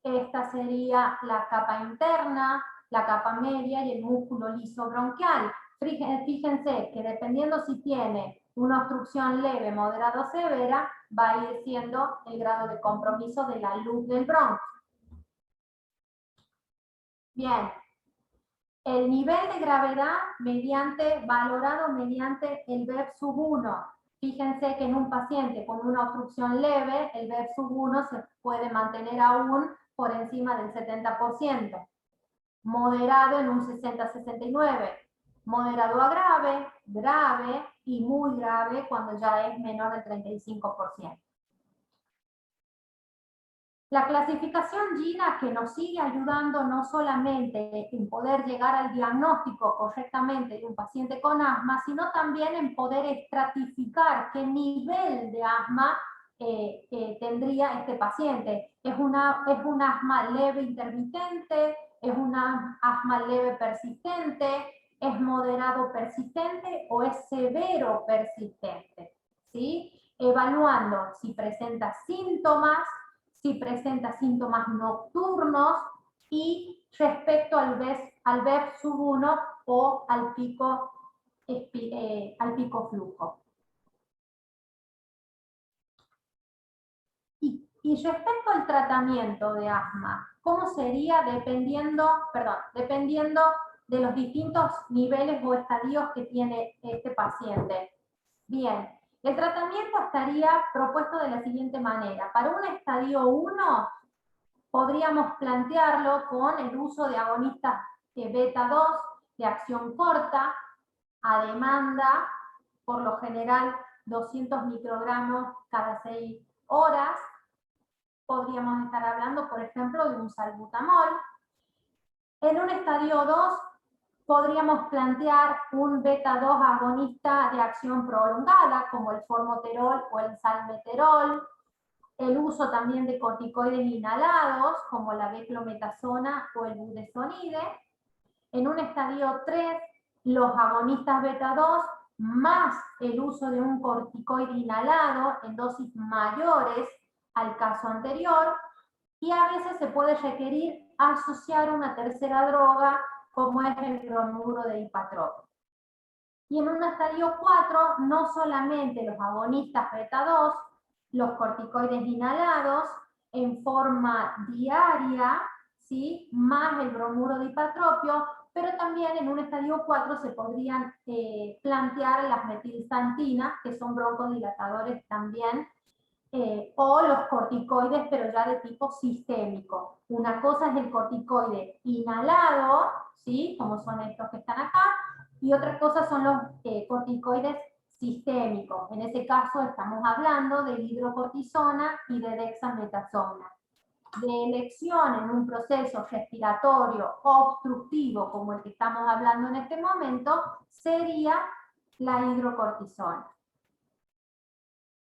esta sería la capa interna, la capa media y el músculo liso bronquial. Fíjense que dependiendo si tiene una obstrucción leve, moderada o severa, va a ir siendo el grado de compromiso de la luz del bronquio. Bien, el nivel de gravedad valorado mediante el VEP-1. Fíjense que en un paciente con una obstrucción leve, el VEP-1 se puede mantener aún por encima del 70%. Moderado en un 60-69%. Moderado a grave, grave y muy grave cuando ya es menor del 35%. La clasificación GINA, que nos sigue ayudando no solamente en poder llegar al diagnóstico correctamente de un paciente con asma, sino también en poder estratificar qué nivel de asma tendría este paciente. ¿Es un asma leve intermitente? ¿Es un asma leve persistente? ¿Es moderado persistente o es severo persistente? ¿Sí? Evaluando si presenta síntomas, si presenta síntomas nocturnos y respecto al VEP-1 o al pico flujo. Y respecto al tratamiento de asma, ¿cómo sería dependiendo de los distintos niveles o estadios que tiene este paciente? Bien, el tratamiento estaría propuesto de la siguiente manera. Para un estadio 1, podríamos plantearlo con el uso de agonistas beta 2 de acción corta, a demanda, por lo general 200 microgramos cada 6 horas. Podríamos estar hablando, por ejemplo, de un salbutamol. En un estadio 2, podríamos plantear un beta 2 agonista de acción prolongada, como el formoterol o el salmeterol, el uso también de corticoides inhalados, como la beclometasona o el budesonide. En un estadio 3, los agonistas beta 2, más el uso de un corticoide inhalado en dosis mayores al caso anterior, y a veces se puede requerir asociar una tercera droga, como es el bromuro de dipatropio. Y en un estadio 4, no solamente los agonistas beta 2, los corticoides inhalados en forma diaria, ¿sí?, más el bromuro de dipatropio, pero también en un estadio 4 se podrían plantear las metilsantinas, que son broncodilatadores también, o los corticoides, pero ya de tipo sistémico. Una cosa es el corticoide inhalado, ¿sí?, como son estos que están acá, y otra cosa son los corticoides sistémicos. En ese caso estamos hablando de hidrocortisona y de dexametasona. De elección en un proceso respiratorio obstructivo, como el que estamos hablando en este momento, sería la hidrocortisona.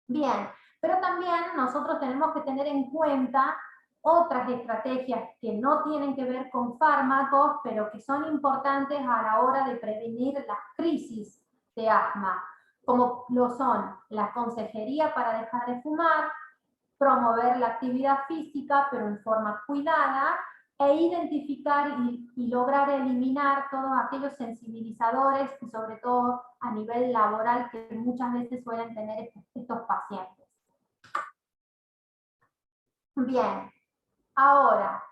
Bien. Pero también nosotros tenemos que tener en cuenta otras estrategias que no tienen que ver con fármacos, pero que son importantes a la hora de prevenir las crisis de asma, como lo son la consejería para dejar de fumar, promover la actividad física, pero en forma cuidada, e identificar y lograr eliminar todos aquellos sensibilizadores, y sobre todo a nivel laboral, que muchas veces suelen tener estos pacientes. Bien, ahora,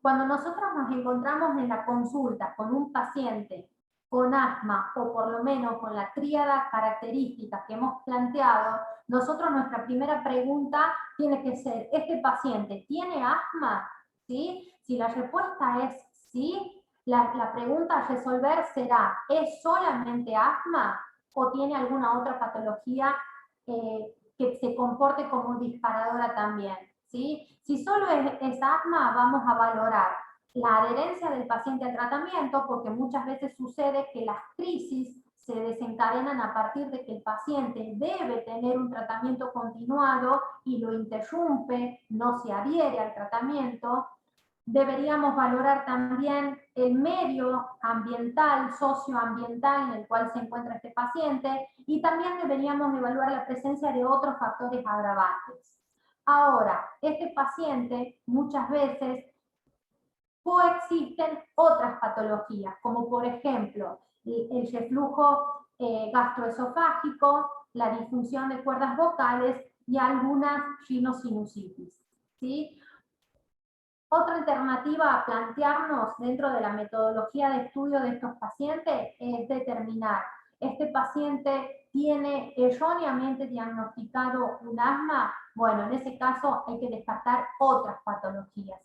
cuando nosotros nos encontramos en la consulta con un paciente con asma, o por lo menos con la tríada característica que hemos planteado, nosotros nuestra primera pregunta tiene que ser, ¿este paciente tiene asma? ¿Sí? Si la respuesta es sí, la pregunta a resolver será, ¿es solamente asma o tiene alguna otra patología que se comporte como disparadora también? ¿Sí? Si solo es asma, vamos a valorar la adherencia del paciente al tratamiento, porque muchas veces sucede que las crisis se desencadenan a partir de que el paciente debe tener un tratamiento continuado y lo interrumpe, no se adhiere al tratamiento. Deberíamos valorar también el medio ambiental, socioambiental en el cual se encuentra este paciente, y también deberíamos evaluar la presencia de otros factores agravantes. Ahora, este paciente muchas veces coexisten otras patologías, como por ejemplo el reflujo gastroesofágico, la disfunción de cuerdas vocales y algunas rinosinusitis, ¿sí? Otra alternativa a plantearnos dentro de la metodología de estudio de estos pacientes es determinar, ¿este paciente tiene erróneamente diagnosticado un asma? Bueno, en ese caso hay que descartar otras patologías.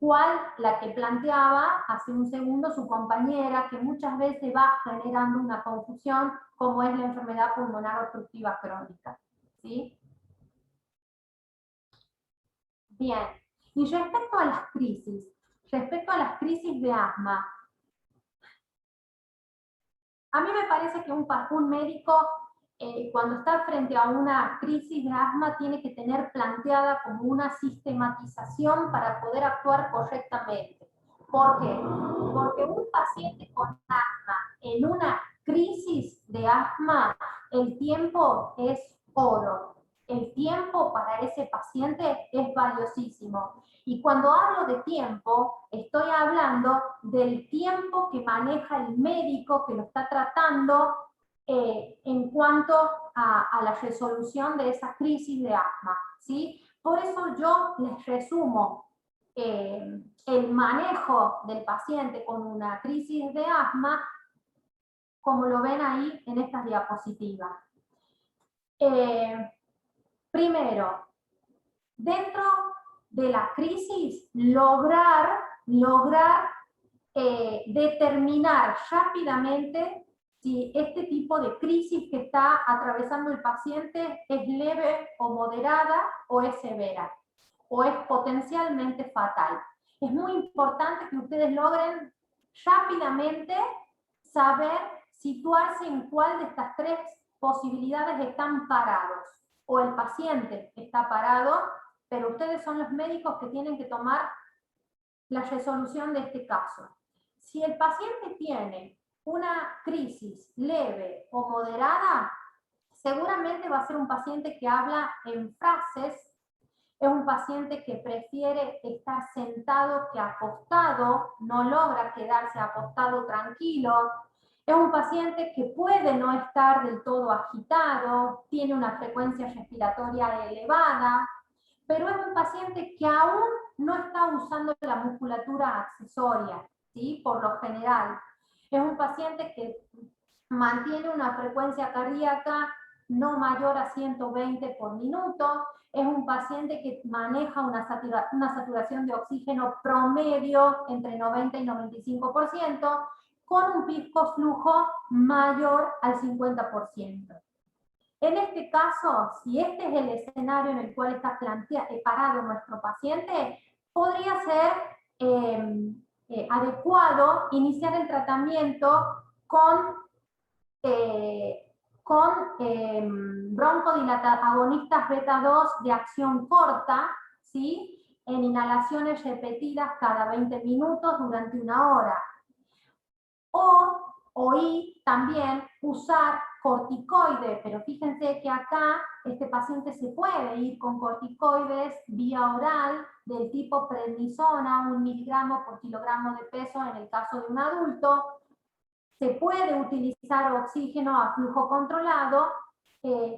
¿Cuál? La que planteaba hace un segundo su compañera, que muchas veces va generando una confusión, como es la enfermedad pulmonar obstructiva crónica, ¿sí? Bien, y respecto a las crisis de asma, a mí me parece que un médico cuando está frente a una crisis de asma tiene que tener planteada como una sistematización para poder actuar correctamente. ¿Por qué? Porque un paciente con asma en una crisis de asma, el tiempo es oro. El tiempo para ese paciente es valiosísimo. Y cuando hablo de tiempo, estoy hablando del tiempo que maneja el médico que lo está tratando en cuanto a la resolución de esa crisis de asma, ¿sí? Por eso yo les resumo el manejo del paciente con una crisis de asma, como lo ven ahí en estas diapositivas. Primero, dentro de la crisis, lograr determinar rápidamente si este tipo de crisis que está atravesando el paciente es leve o moderada o es severa o es potencialmente fatal. Es muy importante que ustedes logren rápidamente saber situarse en cuál de estas tres posibilidades están parados. O el paciente está parado, pero ustedes son los médicos que tienen que tomar la resolución de este caso. Si el paciente tiene una crisis leve o moderada, seguramente va a ser un paciente que habla en frases, es un paciente que prefiere estar sentado que acostado, no logra quedarse acostado tranquilo, es un paciente que puede no estar del todo agitado, tiene una frecuencia respiratoria elevada, pero es un paciente que aún no está usando la musculatura accesoria, ¿sí? Por lo general. Es un paciente que mantiene una frecuencia cardíaca no mayor a 120 por minuto, es un paciente que maneja una saturación de oxígeno promedio entre 90 y 95%, con un pico flujo mayor al 50%. En este caso, si este es el escenario en el cual está parado nuestro paciente, podría ser adecuado iniciar el tratamiento con broncodilatadores agonistas beta 2 de acción corta, ¿sí? en inhalaciones repetidas cada 20 minutos durante 1 hora. Y también usar corticoides, pero fíjense que acá este paciente se puede ir con corticoides vía oral del tipo prednisona, 1 miligramo por kilogramo de peso en el caso de un adulto. Se puede utilizar oxígeno a flujo controlado,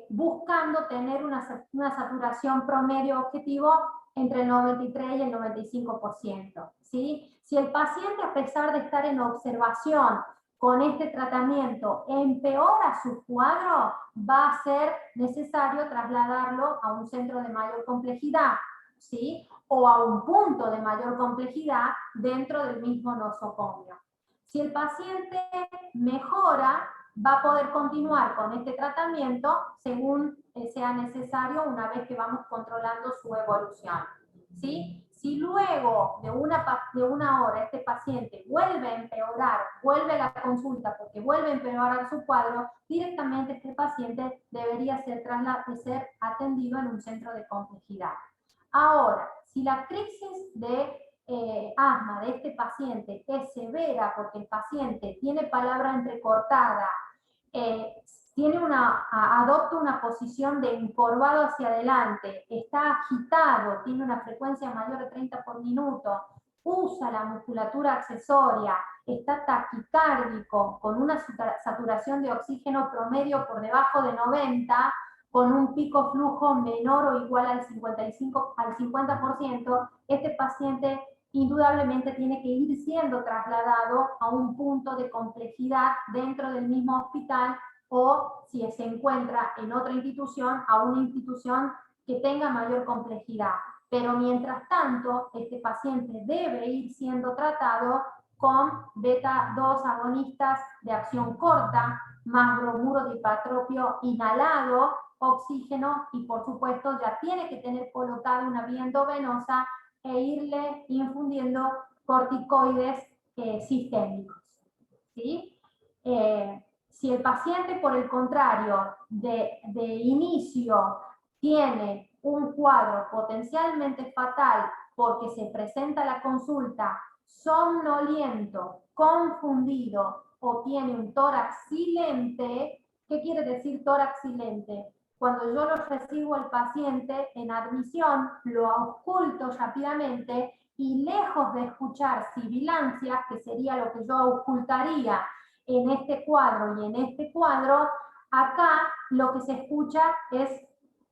buscando tener una saturación promedio objetivo entre el 93 y el 95%. ¿Sí? Si el paciente, a pesar de estar en observación con este tratamiento, empeora su cuadro, va a ser necesario trasladarlo a un centro de mayor complejidad, ¿sí? O a un punto de mayor complejidad dentro del mismo nosocomio. Si el paciente mejora, va a poder continuar con este tratamiento según sea necesario una vez que vamos controlando su evolución, ¿sí? Si luego de una hora este paciente vuelve a empeorar, vuelve a la consulta porque vuelve a empeorar su cuadro, directamente este paciente debería ser atendido en un centro de complejidad. Ahora, si la crisis de asma de este paciente es severa porque el paciente tiene palabra entrecortada, adopta una posición de encorvado hacia adelante, está agitado, tiene una frecuencia mayor de 30 por minuto, usa la musculatura accesoria, está taquicárdico, con una saturación de oxígeno promedio por debajo de 90, con un pico flujo menor o igual al 50%, este paciente indudablemente tiene que ir siendo trasladado a un punto de complejidad dentro del mismo hospital o, si se encuentra en otra institución, a una institución que tenga mayor complejidad. Pero mientras tanto, este paciente debe ir siendo tratado con beta-2 agonistas de acción corta, más bromuro de hipatropio inhalado, oxígeno y, por supuesto, ya tiene que tener colocada una vía endovenosa e irle infundiendo corticoides sistémicos, ¿sí? Si el paciente, por el contrario, de inicio tiene un cuadro potencialmente fatal porque se presenta a la consulta somnoliento, confundido o tiene un tórax silente, ¿qué quiere decir tórax silente? Cuando yo lo recibo al paciente en admisión, lo ausculto rápidamente y lejos de escuchar sibilancias, que sería lo que yo auscultaría en este cuadro y en este cuadro, acá lo que se escucha es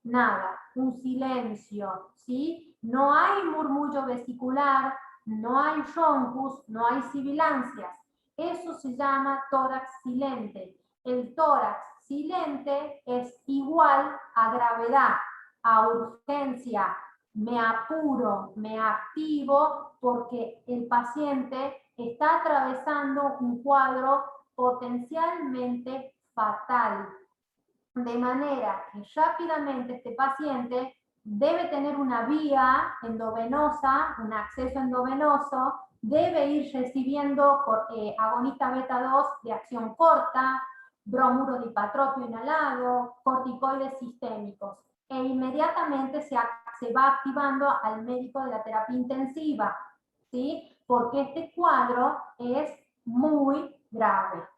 nada, un silencio, ¿sí? No hay murmullo vesicular, no hay roncus, no hay sibilancias. Eso se llama tórax silente. El tórax silente es igual a gravedad, a urgencia. Me apuro, me activo porque el paciente está atravesando un cuadro potencialmente fatal. De manera que rápidamente este paciente debe tener una vía endovenosa, un acceso endovenoso, debe ir recibiendo agonistas beta-2 de acción corta, bromuro de hipatropio inhalado, corticoides sistémicos. E inmediatamente se va activando al médico de la terapia intensiva, ¿sí? Porque este cuadro es muy grave.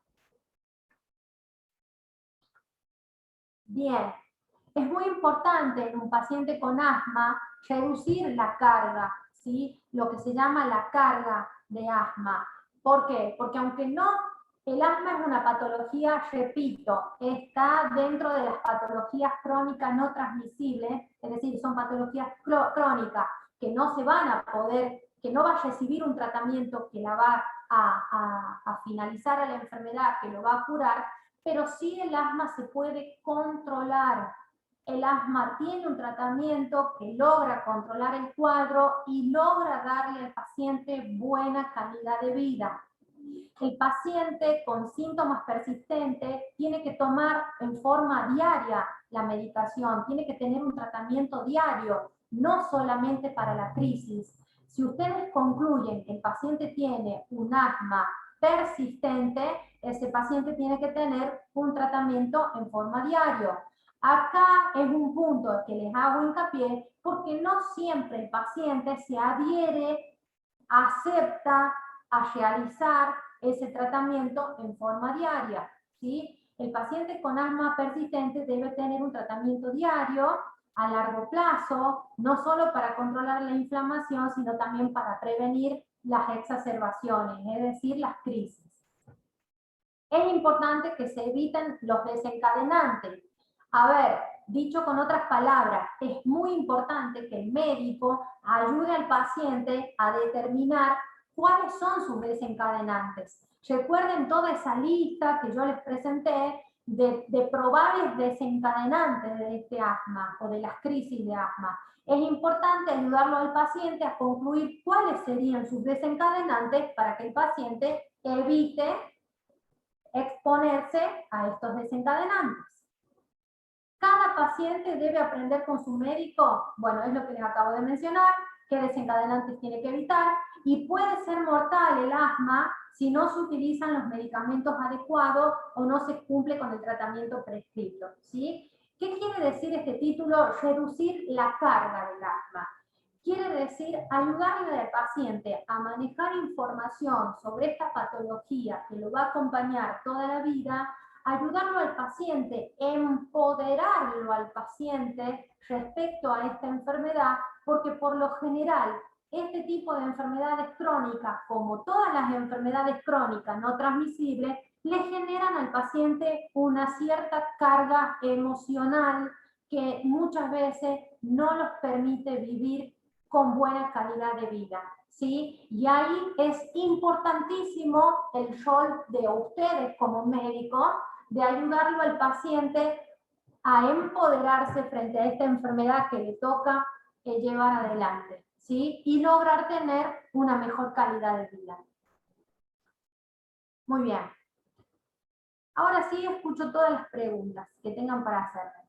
Bien, es muy importante en un paciente con asma reducir la carga, ¿sí? Lo que se llama la carga de asma. ¿Por qué? Porque aunque no, el asma es una patología, repito, está dentro de las patologías crónicas no transmisibles, es decir, son patologías crónicas que no se van a poder, que no va a recibir un tratamiento que la va a finalizar a la enfermedad, que lo va a curar, pero sí el asma se puede controlar. El asma tiene un tratamiento que logra controlar el cuadro y logra darle al paciente buena calidad de vida. El paciente con síntomas persistentes tiene que tomar en forma diaria la medicación, tiene que tener un tratamiento diario, no solamente para la crisis. Si ustedes concluyen que el paciente tiene un asma persistente, ese paciente tiene que tener un tratamiento en forma diaria. Acá es un punto que les hago hincapié porque no siempre el paciente se adhiere, acepta a realizar ese tratamiento en forma diaria, ¿sí? El paciente con asma persistente debe tener un tratamiento diario a largo plazo, no solo para controlar la inflamación, sino también para prevenir las exacerbaciones, es decir, las crisis. Es importante que se eviten los desencadenantes. A ver, dicho con otras palabras, es muy importante que el médico ayude al paciente a determinar cuáles son sus desencadenantes. Recuerden toda esa lista que yo les presenté de probables desencadenantes de este asma o de las crisis de asma. Es importante ayudarlo al paciente a concluir cuáles serían sus desencadenantes para que el paciente evite exponerse a estos desencadenantes. Cada paciente debe aprender con su médico, bueno, es lo que les acabo de mencionar, qué desencadenantes tiene que evitar, y puede ser mortal el asma si no se utilizan los medicamentos adecuados o no se cumple con el tratamiento prescrito, ¿sí? ¿Qué quiere decir este título? Reducir la carga del asma. Quiere decir ayudarle al paciente a manejar información sobre esta patología que lo va a acompañar toda la vida, ayudarlo al paciente, empoderarlo al paciente respecto a esta enfermedad, porque por lo general este tipo de enfermedades crónicas, como todas las enfermedades crónicas no transmisibles, le generan al paciente una cierta carga emocional que muchas veces no los permite vivir con buena calidad de vida, ¿sí? Y ahí es importantísimo el rol de ustedes como médicos de ayudarlo al paciente a empoderarse frente a esta enfermedad que le toca llevar adelante, ¿sí? Y lograr tener una mejor calidad de vida. Muy bien. Ahora sí escucho todas las preguntas que tengan para hacerme.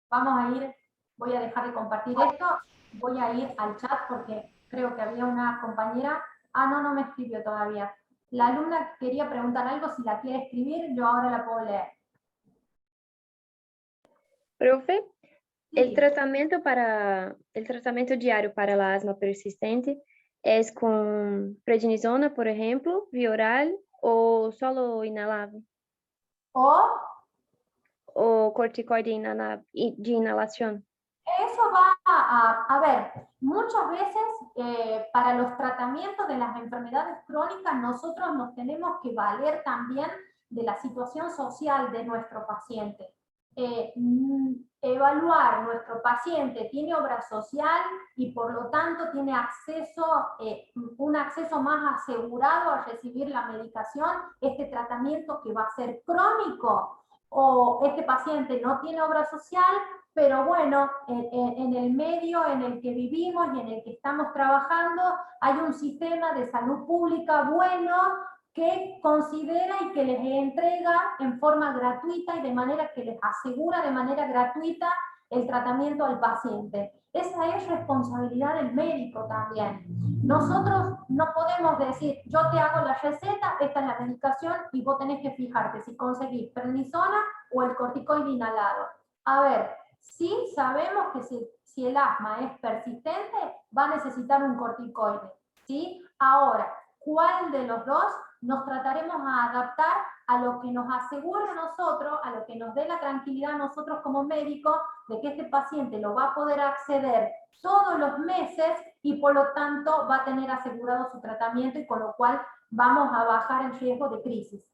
Vamos a ir, voy a dejar de compartir esto, voy a ir al chat porque creo que había una compañera, no me escribió todavía. La alumna quería preguntar algo, si la quiere escribir, yo ahora la puedo leer. Profe, Sí. el tratamiento diario para la asma persistente es con prednisona, por ejemplo, vía oral o solo inhalable? O corticoide de inhalación. Eso va a ver, muchas veces para los tratamientos de las enfermedades crónicas nosotros nos tenemos que valer también de la situación social de nuestro paciente. Evaluar nuestro paciente tiene obra social y por lo tanto tiene acceso, un acceso más asegurado a recibir la medicación, este tratamiento que va a ser crónico, o este paciente no tiene obra social, pero bueno, en el medio en el que vivimos y en el que estamos trabajando hay un sistema de salud pública bueno que considera y que les entrega en forma gratuita y de manera que les asegura de manera gratuita el tratamiento al paciente. Esa es responsabilidad del médico también. Nosotros no podemos decir, yo te hago la receta, esta es la medicación y vos tenés que fijarte si conseguís prednisona o el corticoide inhalado. A ver, sí sabemos que si el asma es persistente, va a necesitar un corticoide, ¿sí? Ahora, ¿cuál de los dos nos trataremos a adaptar a lo que nos asegure a nosotros, a lo que nos dé la tranquilidad a nosotros como médicos de que este paciente lo va a poder acceder todos los meses y por lo tanto va a tener asegurado su tratamiento y con lo cual vamos a bajar el riesgo de crisis?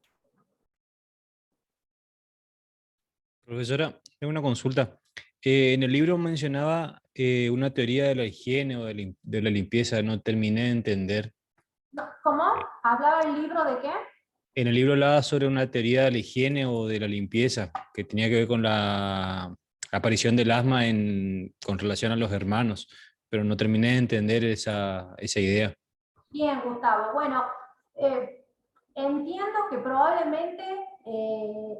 Profesora, tengo una consulta. En el libro mencionaba una teoría de la higiene o de la limpieza, no terminé de entender. ¿Cómo? ¿Hablaba el libro de qué? En el libro hablaba sobre una teoría de la higiene o de la limpieza, que tenía que ver con la aparición del asma con relación a los hermanos, pero no terminé de entender esa idea. Bien, Gustavo. Bueno, entiendo que probablemente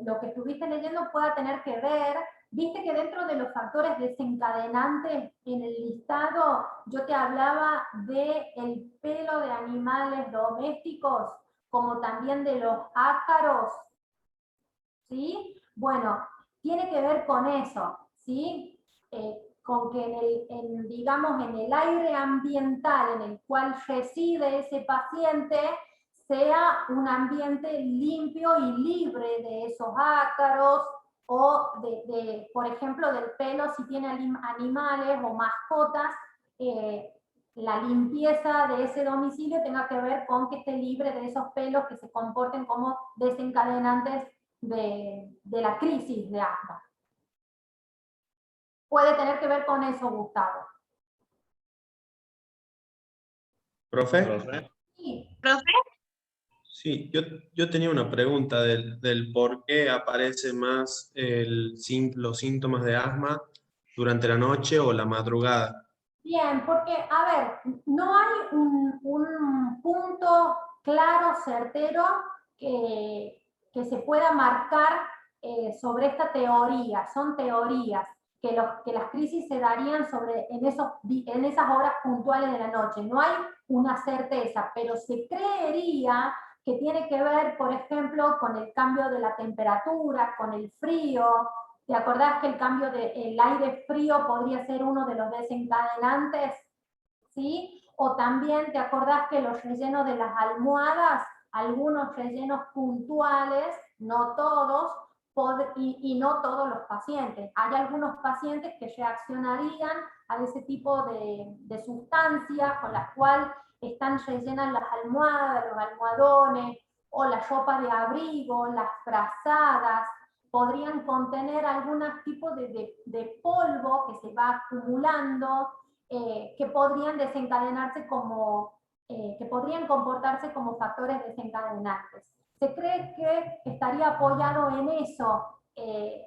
lo que estuviste leyendo pueda tener que ver. Viste que dentro de los factores desencadenantes en el listado yo te hablaba del pelo de animales domésticos, como también de los ácaros, ¿sí? Bueno, tiene que ver con eso, ¿sí? Con que digamos, en el aire ambiental en el cual reside ese paciente sea un ambiente limpio y libre de esos ácaros, o por ejemplo, del pelo si tiene animales o mascotas, la limpieza de ese domicilio tenga que ver con que esté libre de esos pelos que se comporten como desencadenantes de la crisis de asma. Puede tener que ver con eso, Gustavo. ¿Profe? Sí. ¿Profe? Sí, yo tenía una pregunta del por qué aparecen más los síntomas de asma durante la noche o la madrugada. Bien, porque, a ver, no hay un punto claro, certero, que se pueda marcar sobre esta teoría. Son teorías que las crisis se darían en esas horas puntuales de la noche. No hay una certeza, pero se creería que tiene que ver, por ejemplo, con el cambio de la temperatura, con el frío. ¿Te acordás que el cambio del aire frío podría ser uno de los desencadenantes? ¿Sí? O también te acordás que los rellenos de las almohadas, algunos rellenos puntuales, no todos, y no todos los pacientes. Hay algunos pacientes que reaccionarían a ese tipo de sustancias con las cuales están rellenas las almohadas, los almohadones, o la ropa de abrigo, las frazadas, podrían contener algunos tipos de polvo que se va acumulando, que podrían desencadenarse que podrían comportarse como factores desencadenantes. Se cree que estaría apoyado en eso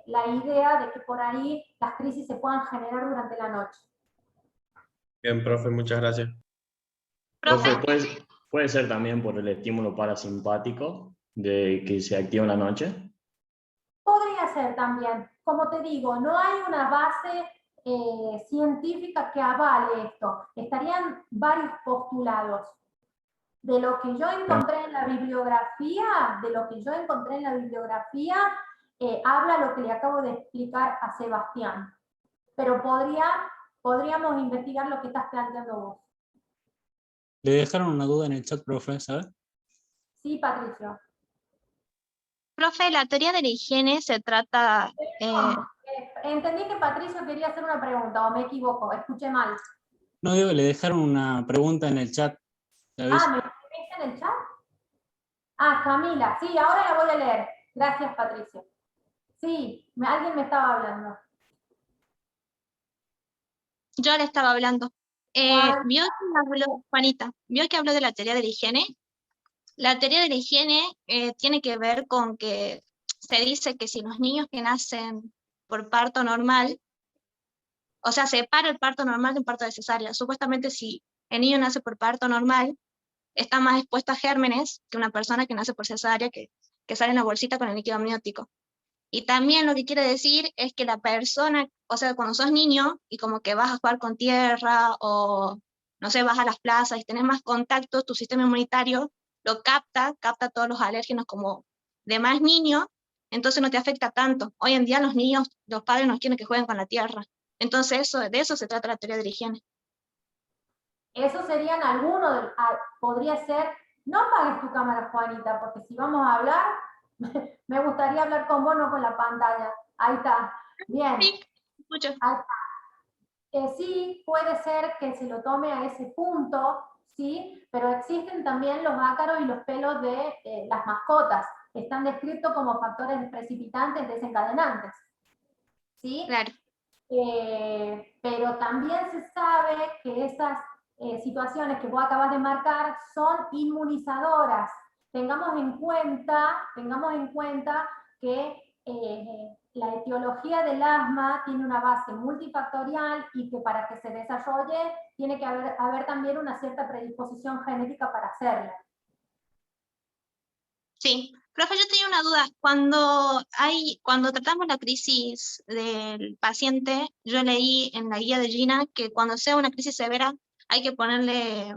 la idea de que por ahí las crisis se puedan generar durante la noche. Bien, profe, muchas gracias. Profe, puede ser también por el estímulo parasimpático de que se activa en la noche. Podría ser también. Como te digo, no hay una base científica que avale esto. Estarían varios postulados. De lo que yo encontré en la bibliografía, habla lo que le acabo de explicar a Sebastián. Pero podríamos investigar lo que estás planteando vos. Le dejaron una duda en el chat, profe, ¿sabes? Sí, Patricio. Profe, la teoría de la higiene se trata... Entendí que Patricio quería hacer una pregunta, o me equivoco, escuché mal. No, digo, le dejaron una pregunta en el chat, ¿sabes? ¿me escribiste en el chat? Camila, sí, ahora la voy a leer. Gracias, Patricio. Sí, alguien me estaba hablando. Yo le estaba hablando. Juanita, ¿vio que habló de la teoría de la higiene? La teoría de la higiene tiene que ver con que se dice que si los niños que nacen por parto normal, o sea, separa el parto normal de un parto de cesárea. Supuestamente si el niño nace por parto normal, está más expuesto a gérmenes que una persona que nace por cesárea, que sale en la bolsita con el líquido amniótico. Y también lo que quiere decir es que la persona, o sea, cuando sos niño y como que vas a jugar con tierra o, no sé, vas a las plazas y tenés más contactos, tu sistema inmunitario lo capta todos los alérgenos como de más niño, entonces no te afecta tanto. Hoy en día los niños, los padres no quieren que jueguen con la tierra. Entonces de eso se trata la teoría de la higiene. Esos serían algunos, podría ser, no apagues tu cámara, Juanita, porque si vamos a hablar, me gustaría hablar con vos, no con la pantalla. Ahí está, bien. Sí, escucho. Ahí está. Sí, puede ser que se lo tome a ese punto, ¿sí? Pero existen también los ácaros y los pelos de las mascotas. Están descritos como factores precipitantes desencadenantes, ¿sí? Claro. Pero también se sabe que esas situaciones que vos acabas de marcar son inmunizadoras. Tengamos en cuenta que la etiología del asma tiene una base multifactorial y que para que se desarrolle tiene que haber también una cierta predisposición genética para hacerla. Sí, profe, yo tenía una duda. Cuando tratamos la crisis del paciente, yo leí en la guía de Gina que cuando sea una crisis severa hay que ponerle